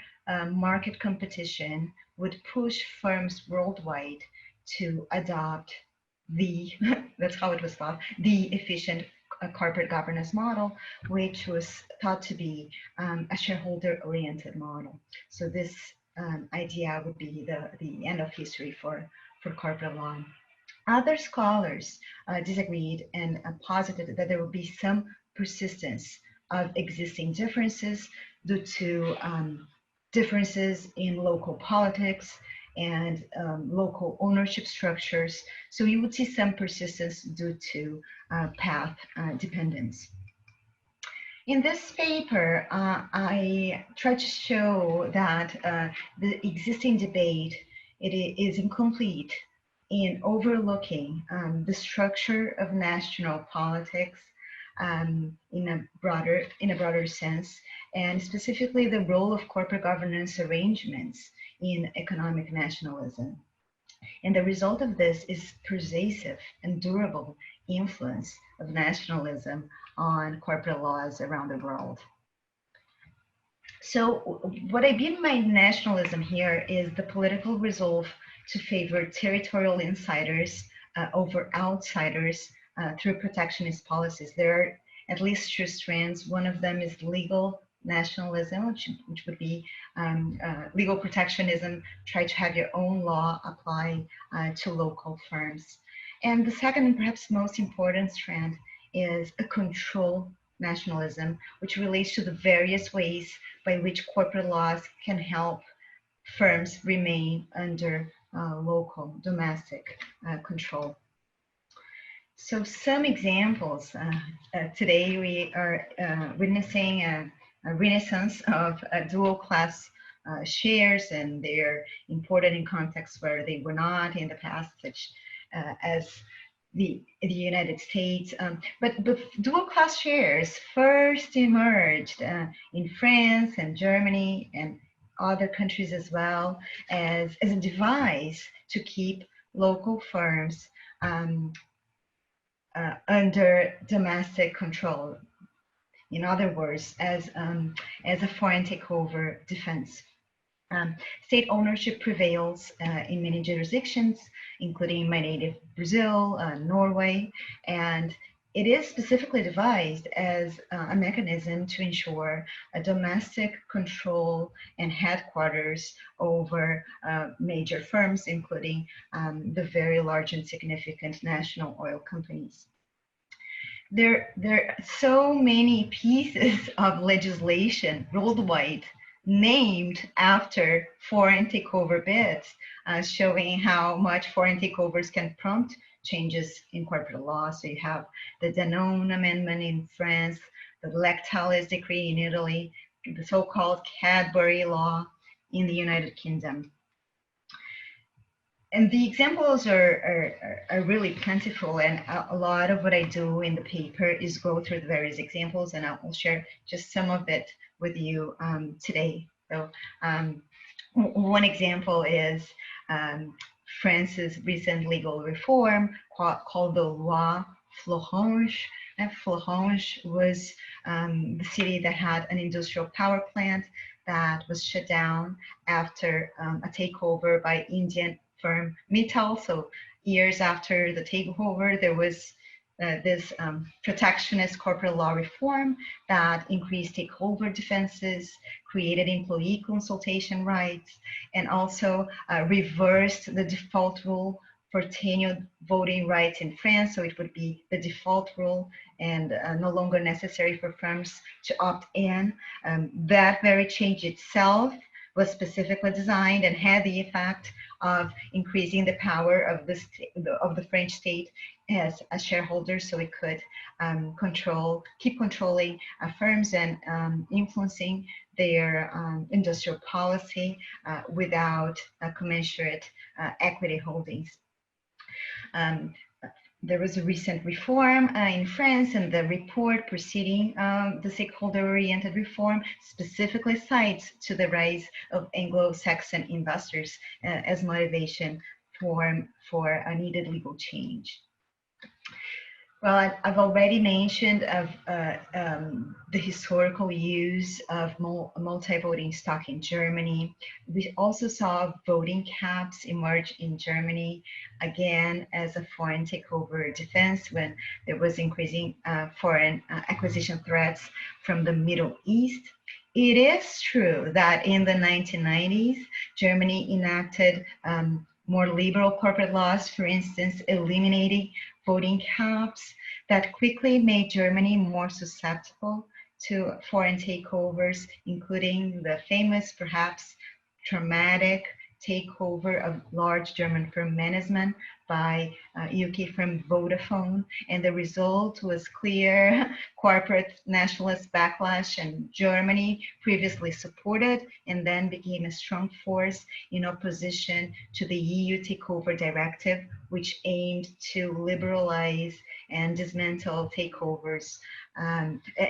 market competition would push firms worldwide to adopt the, that's how it was thought, the efficient corporate governance model, which was thought to be a shareholder-oriented model. So this idea would be the end of history for corporate law. Other scholars disagreed and posited that there would be some persistence of existing differences due to differences in local politics and local ownership structures. So you would see some persistence due to path dependence. In this paper, I try to show that the existing debate is incomplete in overlooking the structure of national politics in a broader sense, and specifically the role of corporate governance arrangements in economic nationalism. And the result of this is pervasive and durable influence of nationalism on corporate laws around the world. So what I mean by nationalism here is the political resolve to favor territorial insiders over outsiders through protectionist policies. There are at least two strands. One of them is legal nationalism, which would be legal protectionism, try to have your own law apply to local firms. And the second and perhaps most important strand is a control nationalism, which relates to the various ways by which corporate laws can help firms remain under local domestic control. So some examples. Today we are witnessing a renaissance of dual class shares, and they're imported in contexts where they were not in the past, such as the United States. But dual class shares first emerged in France and Germany and other countries as well as a device to keep local firms under domestic control. In other words, as a foreign takeover defense. State ownership prevails in many jurisdictions, including my native Brazil, Norway, and it is specifically devised as a mechanism to ensure a domestic control and headquarters over major firms, including the very large and significant national oil companies. There are so many pieces of legislation worldwide named after foreign takeover bids, showing how much foreign takeovers can prompt changes in corporate law. So you have the Danone Amendment in France, the Lactalis Decree in Italy, the so-called Cadbury Law in the United Kingdom. And the examples are really plentiful, and a lot of what I do in the paper is go through the various examples, and I will share just some of it with you today. So one example is France's recent legal reform called the Loi Florange. And Florange was the city that had an industrial power plant that was shut down after a takeover by Indian firm Mittal. So years after the takeover, there was this protectionist corporate law reform that increased takeover defenses, created employee consultation rights, and also reversed the default rule for tenured voting rights in France. So it would be the default rule and no longer necessary for firms to opt in. That very change itself was specifically designed and had the effect of increasing the power of the French state as a shareholder, so it could keep controlling firms and influencing their industrial policy without commensurate equity holdings. There was a recent reform in France, and the report preceding the stakeholder-oriented reform specifically cites to the rise of Anglo-Saxon investors as motivation for a needed legal change. Well, I've already mentioned of the historical use of multi-voting stock in Germany. We also saw voting caps emerge in Germany, again, as a foreign takeover defense when there was increasing foreign acquisition threats from the Middle East. It is true that in the 1990s, Germany enacted more liberal corporate laws, for instance, eliminating voting caps that quickly made Germany more susceptible to foreign takeovers, including the famous, perhaps traumatic takeover of large German firm management by UK firm Vodafone. And the result was clear corporate nationalist backlash, and Germany, previously supported and then became a strong force in opposition to the EU takeover directive, which aimed to liberalize and dismantle takeovers,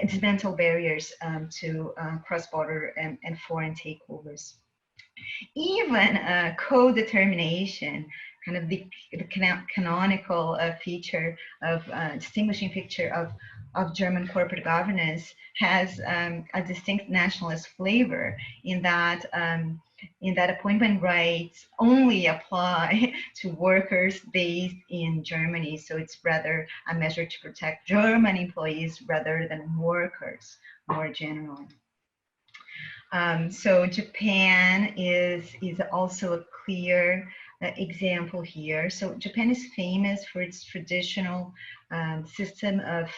dismantle barriers to cross-border and foreign takeovers. Even co-determination, kind of the canonical feature of distinguishing feature of German corporate governance, has a distinct nationalist flavor in that appointment rights only apply to workers based in Germany. So it's rather a measure to protect German employees rather than workers more generally. So Japan is also a clear example here. So Japan is famous for its traditional system of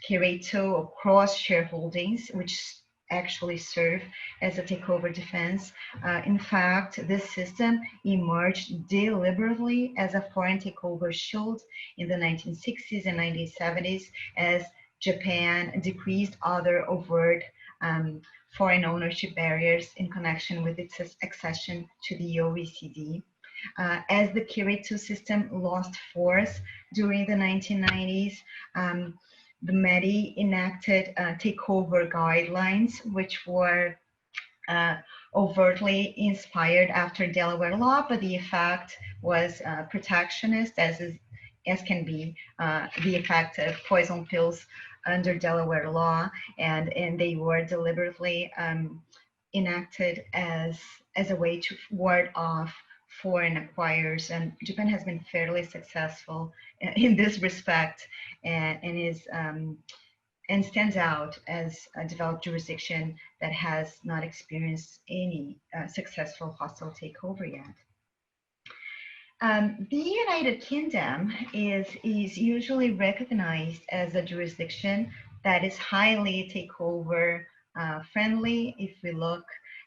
Kireito or cross shareholdings, which actually serve as a takeover defense. In fact, this system emerged deliberately as a foreign takeover shield in the 1960s and 1970s as Japan decreased other overt foreign ownership barriers in connection with its accession to the OECD. As the Kireito system lost force during the 1990s, the METI enacted takeover guidelines, which were overtly inspired after Delaware law, but the effect was protectionist, as can be the effect of poison pills under Delaware law, and they were deliberately enacted as a way to ward off foreign acquirers. And Japan has been fairly successful in this respect, and stands out as a developed jurisdiction that has not experienced any successful hostile takeover yet. The United Kingdom is usually recognized as a jurisdiction that is highly takeover friendly. If we look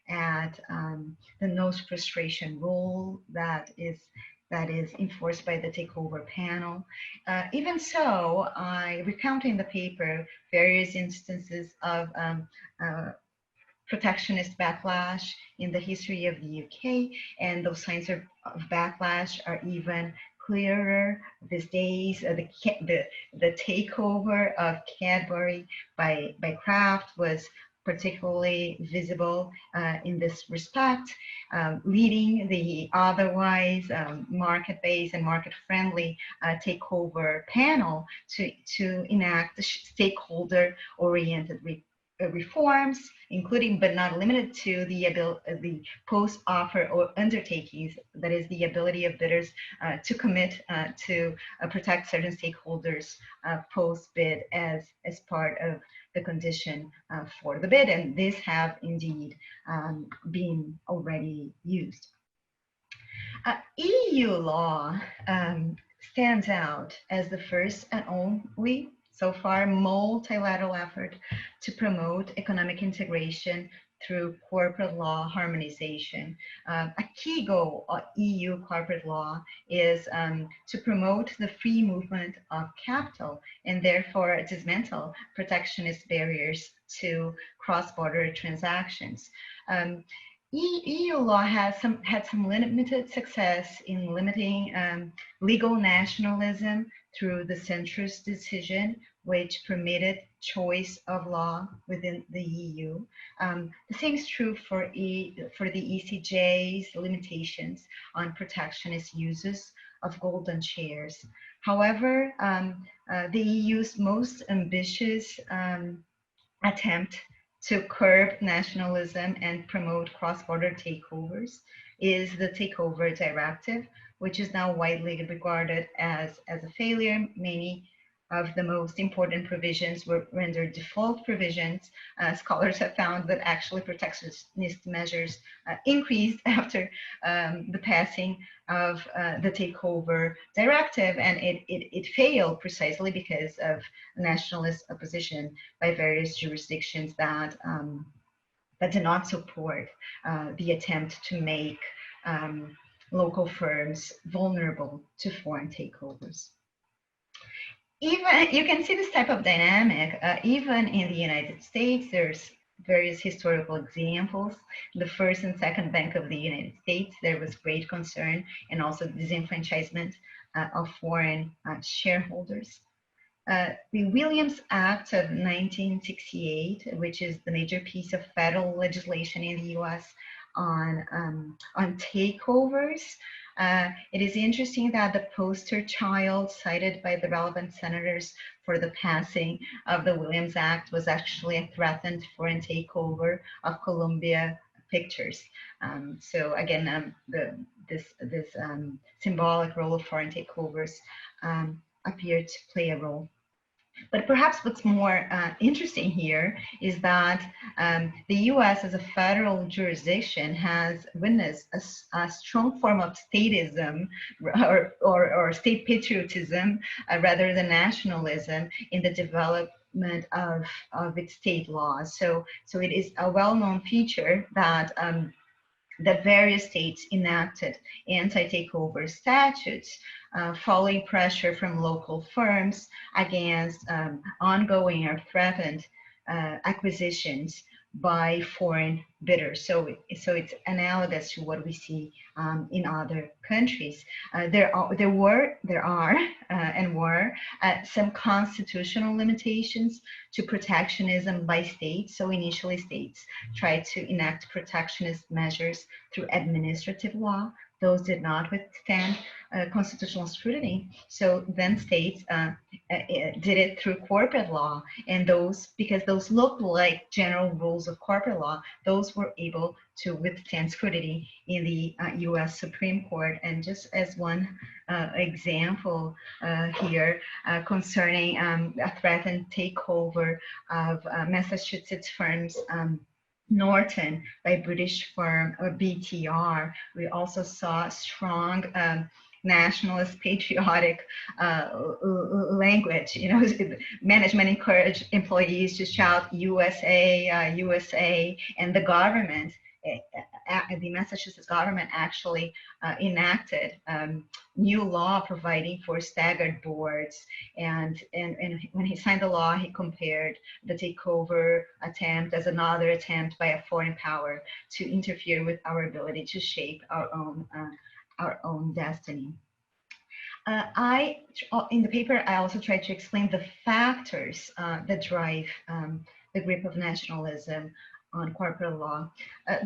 at the no frustration rule that is enforced by the takeover panel. Even so, I recount in the paper various instances of protectionist backlash in the history of the UK, and those signs of backlash are even clearer these days. The takeover of Cadbury by Kraft was particularly visible in this respect, leading the otherwise market-based and market-friendly takeover panel to enact stakeholder-oriented reforms, including but not limited to the post-offer or undertakings, that is the ability of bidders to commit to protect certain stakeholders post-bid as part of the condition for the bid, and these have indeed been already used. EU law stands out as the first and only so far multilateral effort to promote economic integration through corporate law harmonization. A key goal of EU corporate law is to promote the free movement of capital and therefore dismantle protectionist barriers to cross-border transactions. EU law had some limited success in limiting legal nationalism through the centrist decision, which permitted choice of law within the EU. The same is true for the ECJ's limitations on protectionist uses of golden shares. However, the EU's most ambitious attempt to curb nationalism and promote cross-border takeovers is the Takeover Directive, which is now widely regarded as a failure. Many of the most important provisions were rendered default provisions. Scholars have found that actually protectionist measures increased after the passing of the Takeover Directive, and it failed precisely because of nationalist opposition by various jurisdictions that did not support the attempt to make local firms vulnerable to foreign takeovers. Even you can see this type of dynamic even in the United States. There's various historical examples. The first and second Bank of the United States, there was great concern and also disenfranchisement of foreign shareholders. The Williams Act of 1968, which is the major piece of federal legislation in the US on takeovers. It is interesting that the poster child cited by the relevant senators for the passing of the Williams Act was actually a threatened foreign takeover of Columbia Pictures. So again, this symbolic role of foreign takeovers appeared to play a role. But perhaps what's more interesting here is that the US as a federal jurisdiction has witnessed a strong form of statism or state patriotism rather than nationalism in the development of its state laws. So it is a well-known feature that that various states enacted anti-takeover statutes following pressure from local firms against ongoing or threatened acquisitions by foreign bidders. So it's analogous to what we see in other countries. There are some constitutional limitations to protectionism by states. So initially states tried to enact protectionist measures through administrative law. Those did not withstand constitutional scrutiny. So then states did it through corporate law, and because those looked like general rules of corporate law, those were able to withstand scrutiny in the US Supreme Court. And just as one example here concerning a threatened takeover of Massachusetts firms Norton by British firm BTR, we also saw strong nationalist patriotic language. You know, management encouraged employees to shout USA, USA, and the government, the Massachusetts government actually enacted new law providing for staggered boards. And when he signed the law, he compared the takeover attempt as another attempt by a foreign power to interfere with our ability to shape our own destiny. In the paper, I also tried to explain the factors that drive the grip of nationalism on corporate law.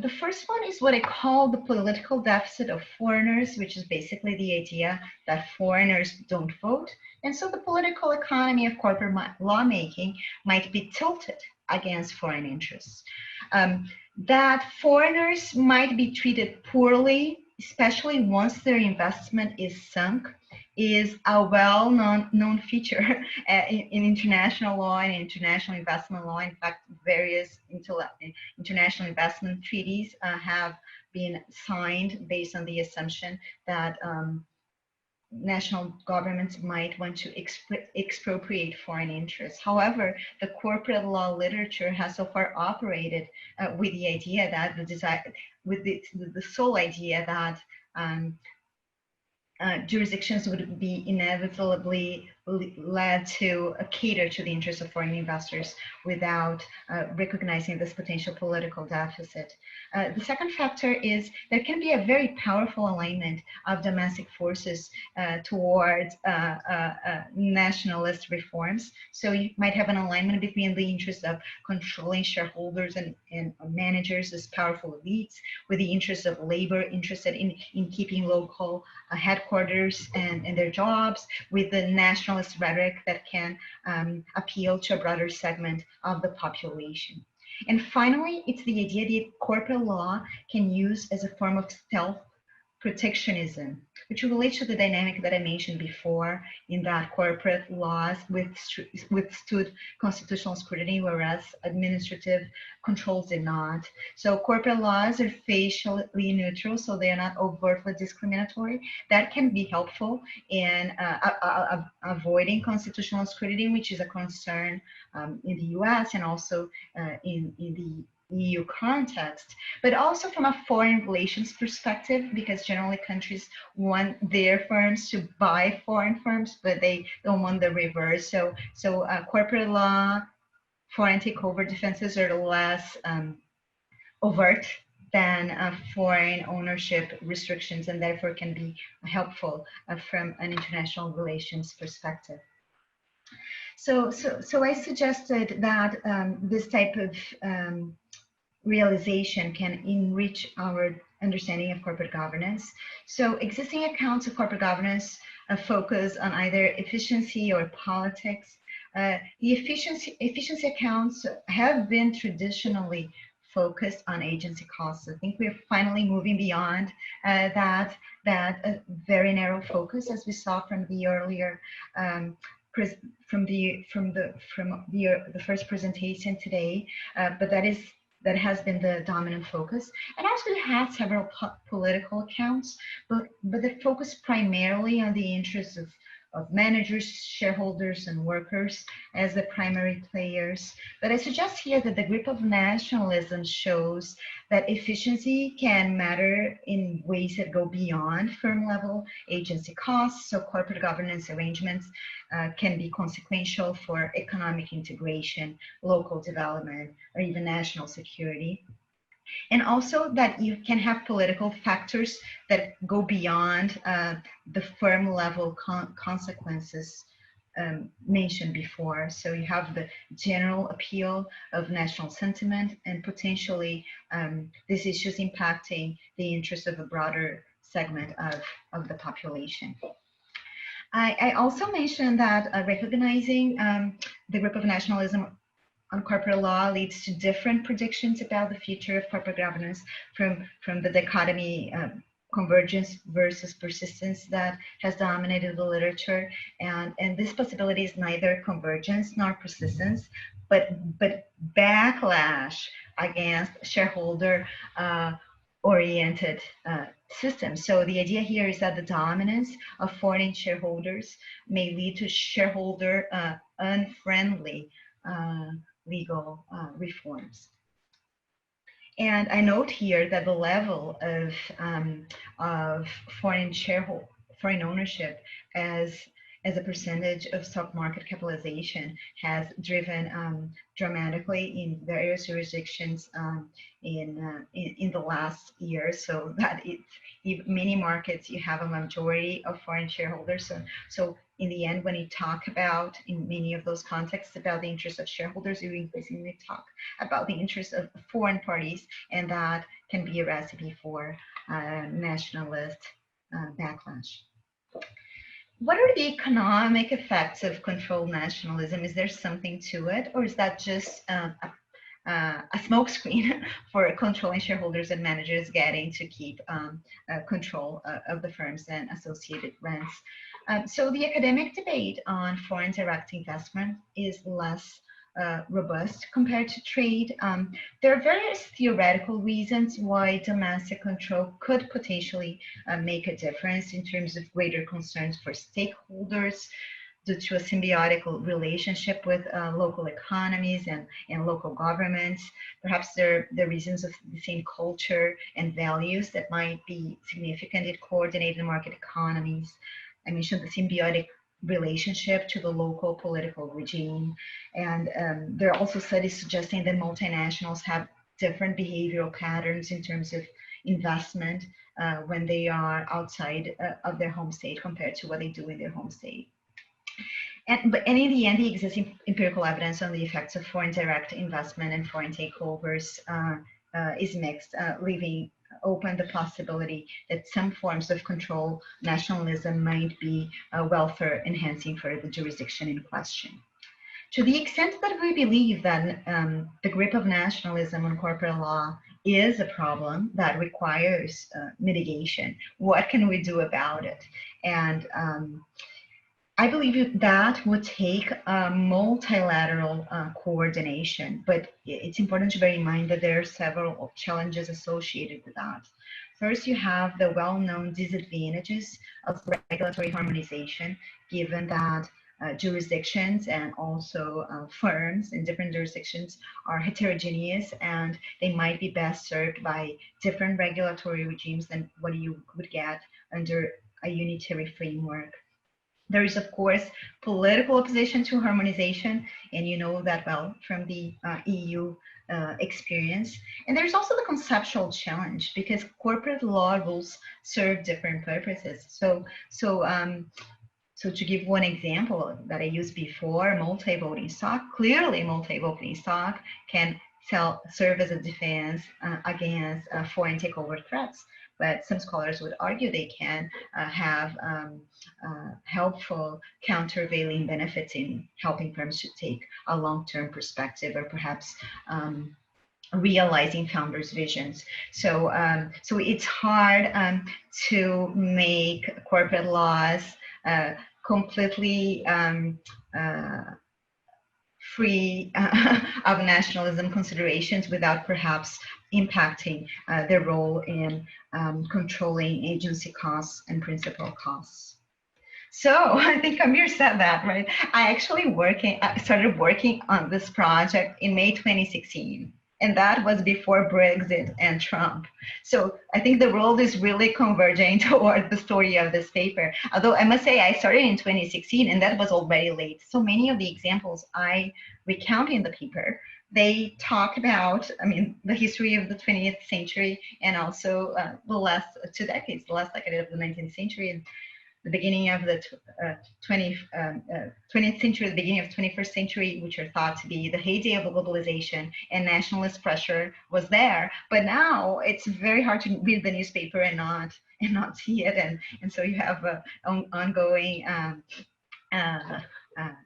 The first one is what I call the political deficit of foreigners, which is basically the idea that foreigners don't vote. And so the political economy of corporate lawmaking might be tilted against foreign interests. That foreigners might be treated poorly, especially once their investment is sunk, is a well-known feature in international law and international investment law. In fact, various international investment treaties have been signed based on the assumption that national governments might want to expropriate foreign interests. However, the corporate law literature has so far operated with the idea that the sole idea that jurisdictions would be inevitably led to cater to the interests of foreign investors without recognizing this potential political deficit. The second factor is there can be a very powerful alignment of domestic forces towards nationalist reforms. So you might have an alignment between the interests of controlling shareholders and managers as powerful elites with the interests of labor interested in keeping local headquarters and their jobs, with the nationalist rhetoric that can appeal to a broader segment of the population. And finally, it's the idea that corporate law can use as a form of stealth protectionism, which relates to the dynamic that I mentioned before, in that corporate laws withstood constitutional scrutiny, whereas administrative controls did not. So corporate laws are facially neutral, so they are not overtly discriminatory. That can be helpful in avoiding constitutional scrutiny, which is a concern in the US and also in the EU context, but also from a foreign relations perspective, because generally countries want their firms to buy foreign firms, but they don't want the reverse. So corporate law, foreign takeover defenses are less overt than foreign ownership restrictions, and therefore can be helpful from an international relations perspective. So I suggested that this type of realization can enrich our understanding of corporate governance. So existing accounts of corporate governance focus on either efficiency or politics. The efficiency accounts have been traditionally focused on agency costs. I think we're finally moving beyond that very narrow focus, as we saw from the earlier from the first presentation today, but that has been the dominant focus. And also we had several political accounts, but that focus primarily on the interests of managers, shareholders, and workers as the primary players. But I suggest here that the grip of nationalism shows that efficiency can matter in ways that go beyond firm level agency costs. So corporate governance arrangements can be consequential for economic integration, local development, or even national security. And also that you can have political factors that go beyond the firm level consequences mentioned before. So you have the general appeal of national sentiment and potentially these issues impacting the interests of a broader segment of the population. I also mentioned that recognizing the grip of nationalism on corporate law leads to different predictions about the future of corporate governance from the dichotomy convergence versus persistence that has dominated the literature. And this possibility is neither convergence nor persistence, but backlash against shareholder oriented systems. So the idea here is that the dominance of foreign shareholders may lead to shareholder unfriendly legal reforms. And I note here that the level of foreign ownership as a percentage of stock market capitalization has driven dramatically in various jurisdictions in the last year. So that in many markets you have a majority of foreign shareholders. So in the end, when you talk about, in many of those contexts, about the interests of shareholders, you increasingly talk about the interests of foreign parties, and that can be a recipe for nationalist backlash. What are the economic effects of controlled nationalism? Is there something to it, or is that just a smokescreen for controlling shareholders and managers getting to keep control of the firms and associated rents? So the academic debate on foreign direct investment is less robust compared to trade. There are various theoretical reasons why domestic control could potentially make a difference in terms of greater concerns for stakeholders due to a symbiotic relationship with local economies and local governments. Perhaps there are reasons of the same culture and values that might be significant in coordinated market economies. I mentioned the symbiotic relationship to the local political regime. And there are also studies suggesting that multinationals have different behavioral patterns in terms of investment when they are outside of their home state compared to what they do in their home state. And in the end, the existing empirical evidence on the effects of foreign direct investment and foreign takeovers is mixed, leaving open the possibility that some forms of control nationalism might be welfare enhancing for the jurisdiction in question. To the extent that we believe that the grip of nationalism on corporate law is a problem that requires mitigation, what can we do about it? And I believe that would take multilateral coordination, but it's important to bear in mind that there are several challenges associated with that. First, you have the well-known disadvantages of regulatory harmonization, given that jurisdictions and also firms in different jurisdictions are heterogeneous, and they might be best served by different regulatory regimes than what you would get under a unitary framework. There is, of course, political opposition to harmonization, and you know that well from the EU experience. And there's also the conceptual challenge, because corporate law rules serve different purposes. So to give one example that I used before, multi-voting stock, clearly multi-voting stock can serve as a defense against foreign takeover threats. But some scholars would argue they can have helpful countervailing benefits in helping firms to take a long-term perspective, or perhaps realizing founders' visions. So it's hard to make corporate laws completely free of nationalism considerations without perhaps impacting their role in controlling agency costs and principal costs. So I think Amir said that, right? I actually started working on this project in May 2016. And that was before Brexit and Trump. So I think the world is really converging toward the story of this paper. Although I must say I started in 2016 and that was already late. So many of the examples I recount in the paper, they talk about, the history of the 20th century and also the last 2 decades, the last decade of the 19th century, and the beginning of the 20th century, the beginning of the 21st century, which are thought to be the heyday of globalization, and nationalist pressure was there. But now it's very hard to read the newspaper and not see it, and so you have ongoing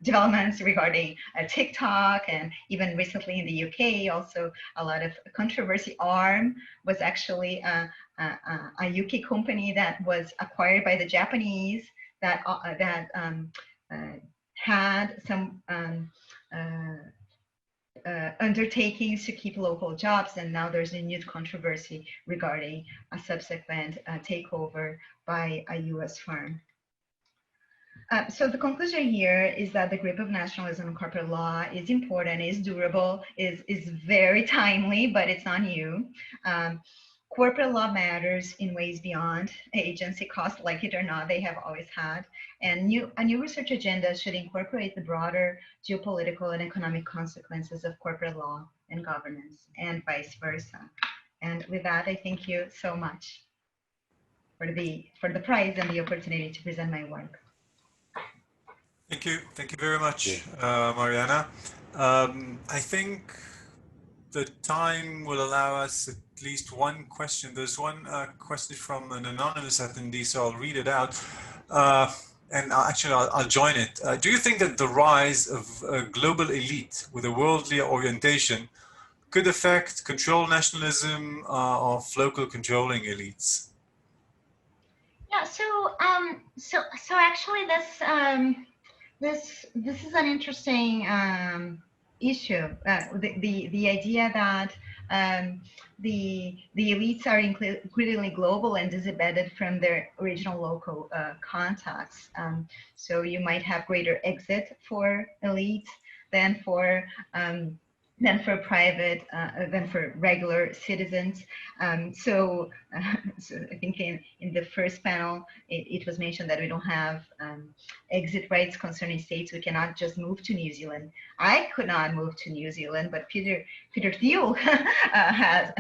developments regarding TikTok, and even recently in the UK, also a lot of controversy. ARM was actually a UK company that was acquired by the Japanese that had some undertakings to keep local jobs, and now there's a new controversy regarding a subsequent takeover by a US firm. So the conclusion here is that the grip of nationalism in corporate law is important, is durable, is very timely, but it's not new. Corporate law matters in ways beyond agency costs, like it or not, they have always had. And a new research agenda should incorporate the broader geopolitical and economic consequences of corporate law and governance, and vice versa. And with that, I thank you so much for the prize and the opportunity to present my work. Thank you very much, Mariana. I think the time will allow us at least one question. There's one question from an anonymous attendee, so I'll read it out. And I'll join it. Do you think that the rise of a global elite with a worldly orientation could affect control nationalism of local controlling elites? Yeah. So actually, this is an interesting issue. The idea that the elites are increasingly global and disembedded from their original local contexts. So you might have greater exit for elites than for than for private, than for regular citizens. So I think in the first panel, it was mentioned that we don't have exit rights concerning states. We cannot just move to New Zealand. I could not move to New Zealand, but Peter Thiel has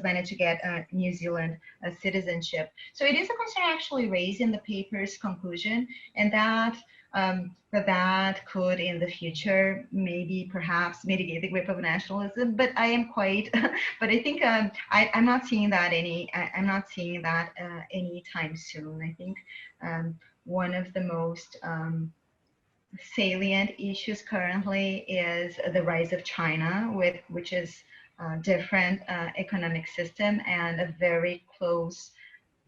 managed to get New Zealand citizenship. So it is a concern actually raised in the paper's conclusion, and that that could in the future maybe perhaps mitigate the grip of nationalism. But I am quite, but I think I'm not seeing that I'm not seeing that anytime soon. I think one of the most salient issues currently is the rise of China, which is a different economic system and a very close,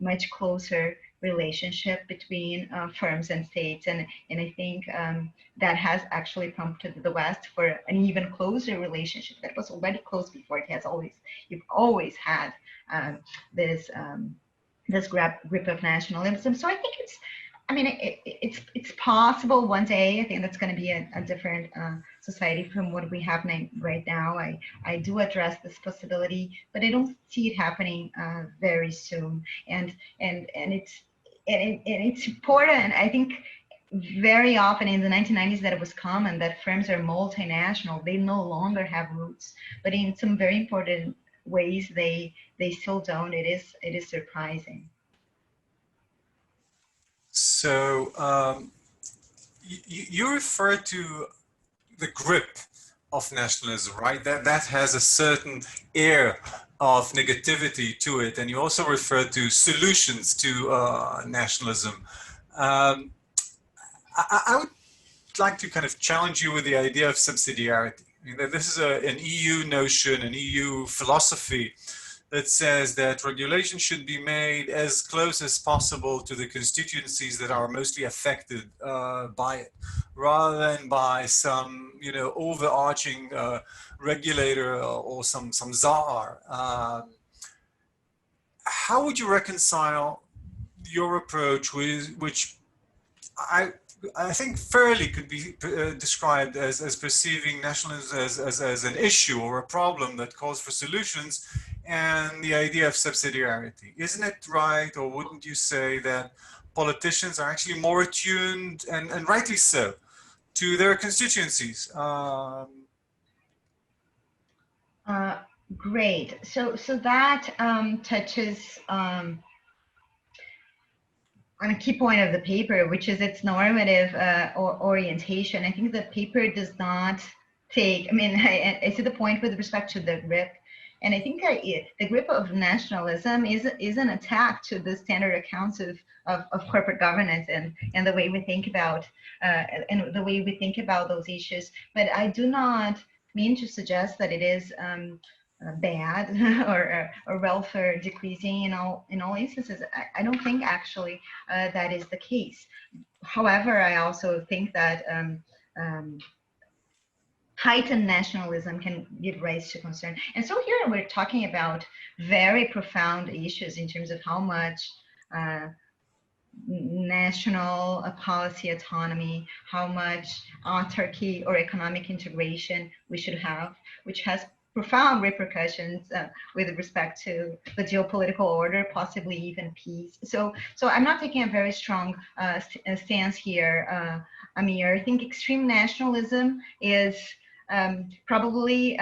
much closer relationship between firms and states, and I think that has actually prompted the West for an even closer relationship that was already close before. You've always had this grip of nationalism. So I think it's possible one day. I think that's going to be a different society from what we have right now. I do address this possibility, but I don't see it happening very soon. And it's important. I think very often in the 1990s that it was common that firms are multinational. They no longer have roots, but in some very important ways they still don't. It is surprising. So you refer to the grip of nationalism, right? That has a certain air of negativity to it, and you also refer to solutions to nationalism. I would like to kind of challenge you with the idea of subsidiarity. I mean, this is an EU notion, an EU philosophy that says that regulation should be made as close as possible to the constituencies that are mostly affected by it, rather than by some, overarching regulator or some czar. How would you reconcile your approach with which I think fairly could be described as perceiving nationalism as an issue or a problem that calls for solutions, and the idea of subsidiarity? Isn't it right, or wouldn't you say that politicians are actually more attuned, and rightly so, to their constituencies? Great. So that touches on a key point of the paper, which is its normative orientation. I think the paper does not take, I see the point with respect to the grip, and I think the grip of nationalism is an attack to the standard accounts of corporate governance and the way we think about those issues. But I do not mean to suggest that it is bad or welfare decreasing in all instances. I don't think actually that is the case. However, I also think that heightened nationalism can give rise to concern. And so here we're talking about very profound issues in terms of how much national policy autonomy, how much autarky or economic integration we should have, which has profound repercussions with respect to the geopolitical order, possibly even peace. So I'm not taking a very strong stance here, Amir. I think extreme nationalism is probably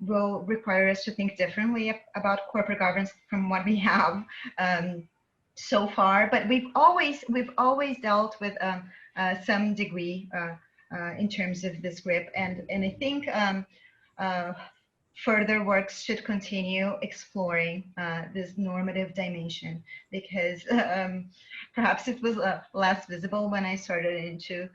will require us to think differently about corporate governance from what we have so far. But we've always dealt with some degree in terms of this grip, and I think further works should continue exploring this normative dimension, because perhaps it was less visible when I started into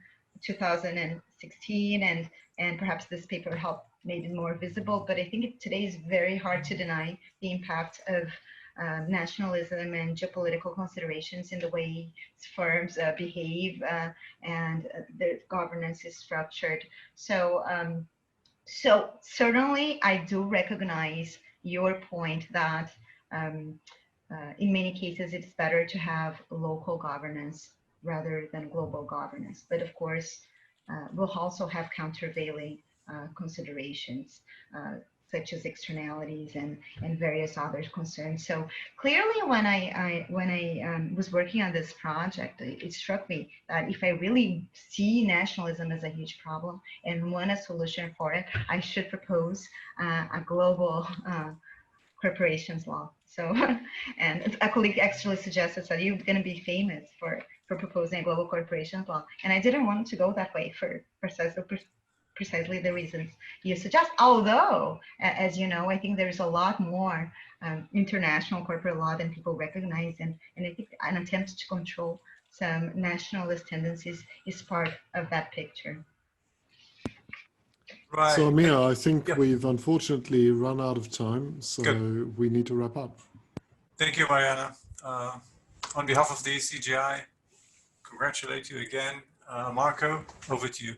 2016, and perhaps this paper helped made it more visible. But I think today is very hard to deny the impact of nationalism and geopolitical considerations in the way firms behave and their governance is structured. So certainly I do recognize your point that in many cases it's better to have local governance rather than global governance. But of course, we'll also have countervailing considerations, such as externalities and various other concerns. So clearly, when I was working on this project, it struck me that if I really see nationalism as a huge problem and want a solution for it, I should propose a global corporations law. So, and a colleague actually suggested that you're going to be famous for proposing a global corporations law, and I didn't want to go that way for precisely the reasons you suggest. Although, as you know, I think there's a lot more international corporate law than people recognize, and I think an attempt to control some nationalist tendencies is part of that picture. Right. So Amir, I think yeah. we've unfortunately run out of time, so Good. we need to wrap up. Thank you, Mariana. On behalf of the ECGI, congratulate you again. Marco, over to you.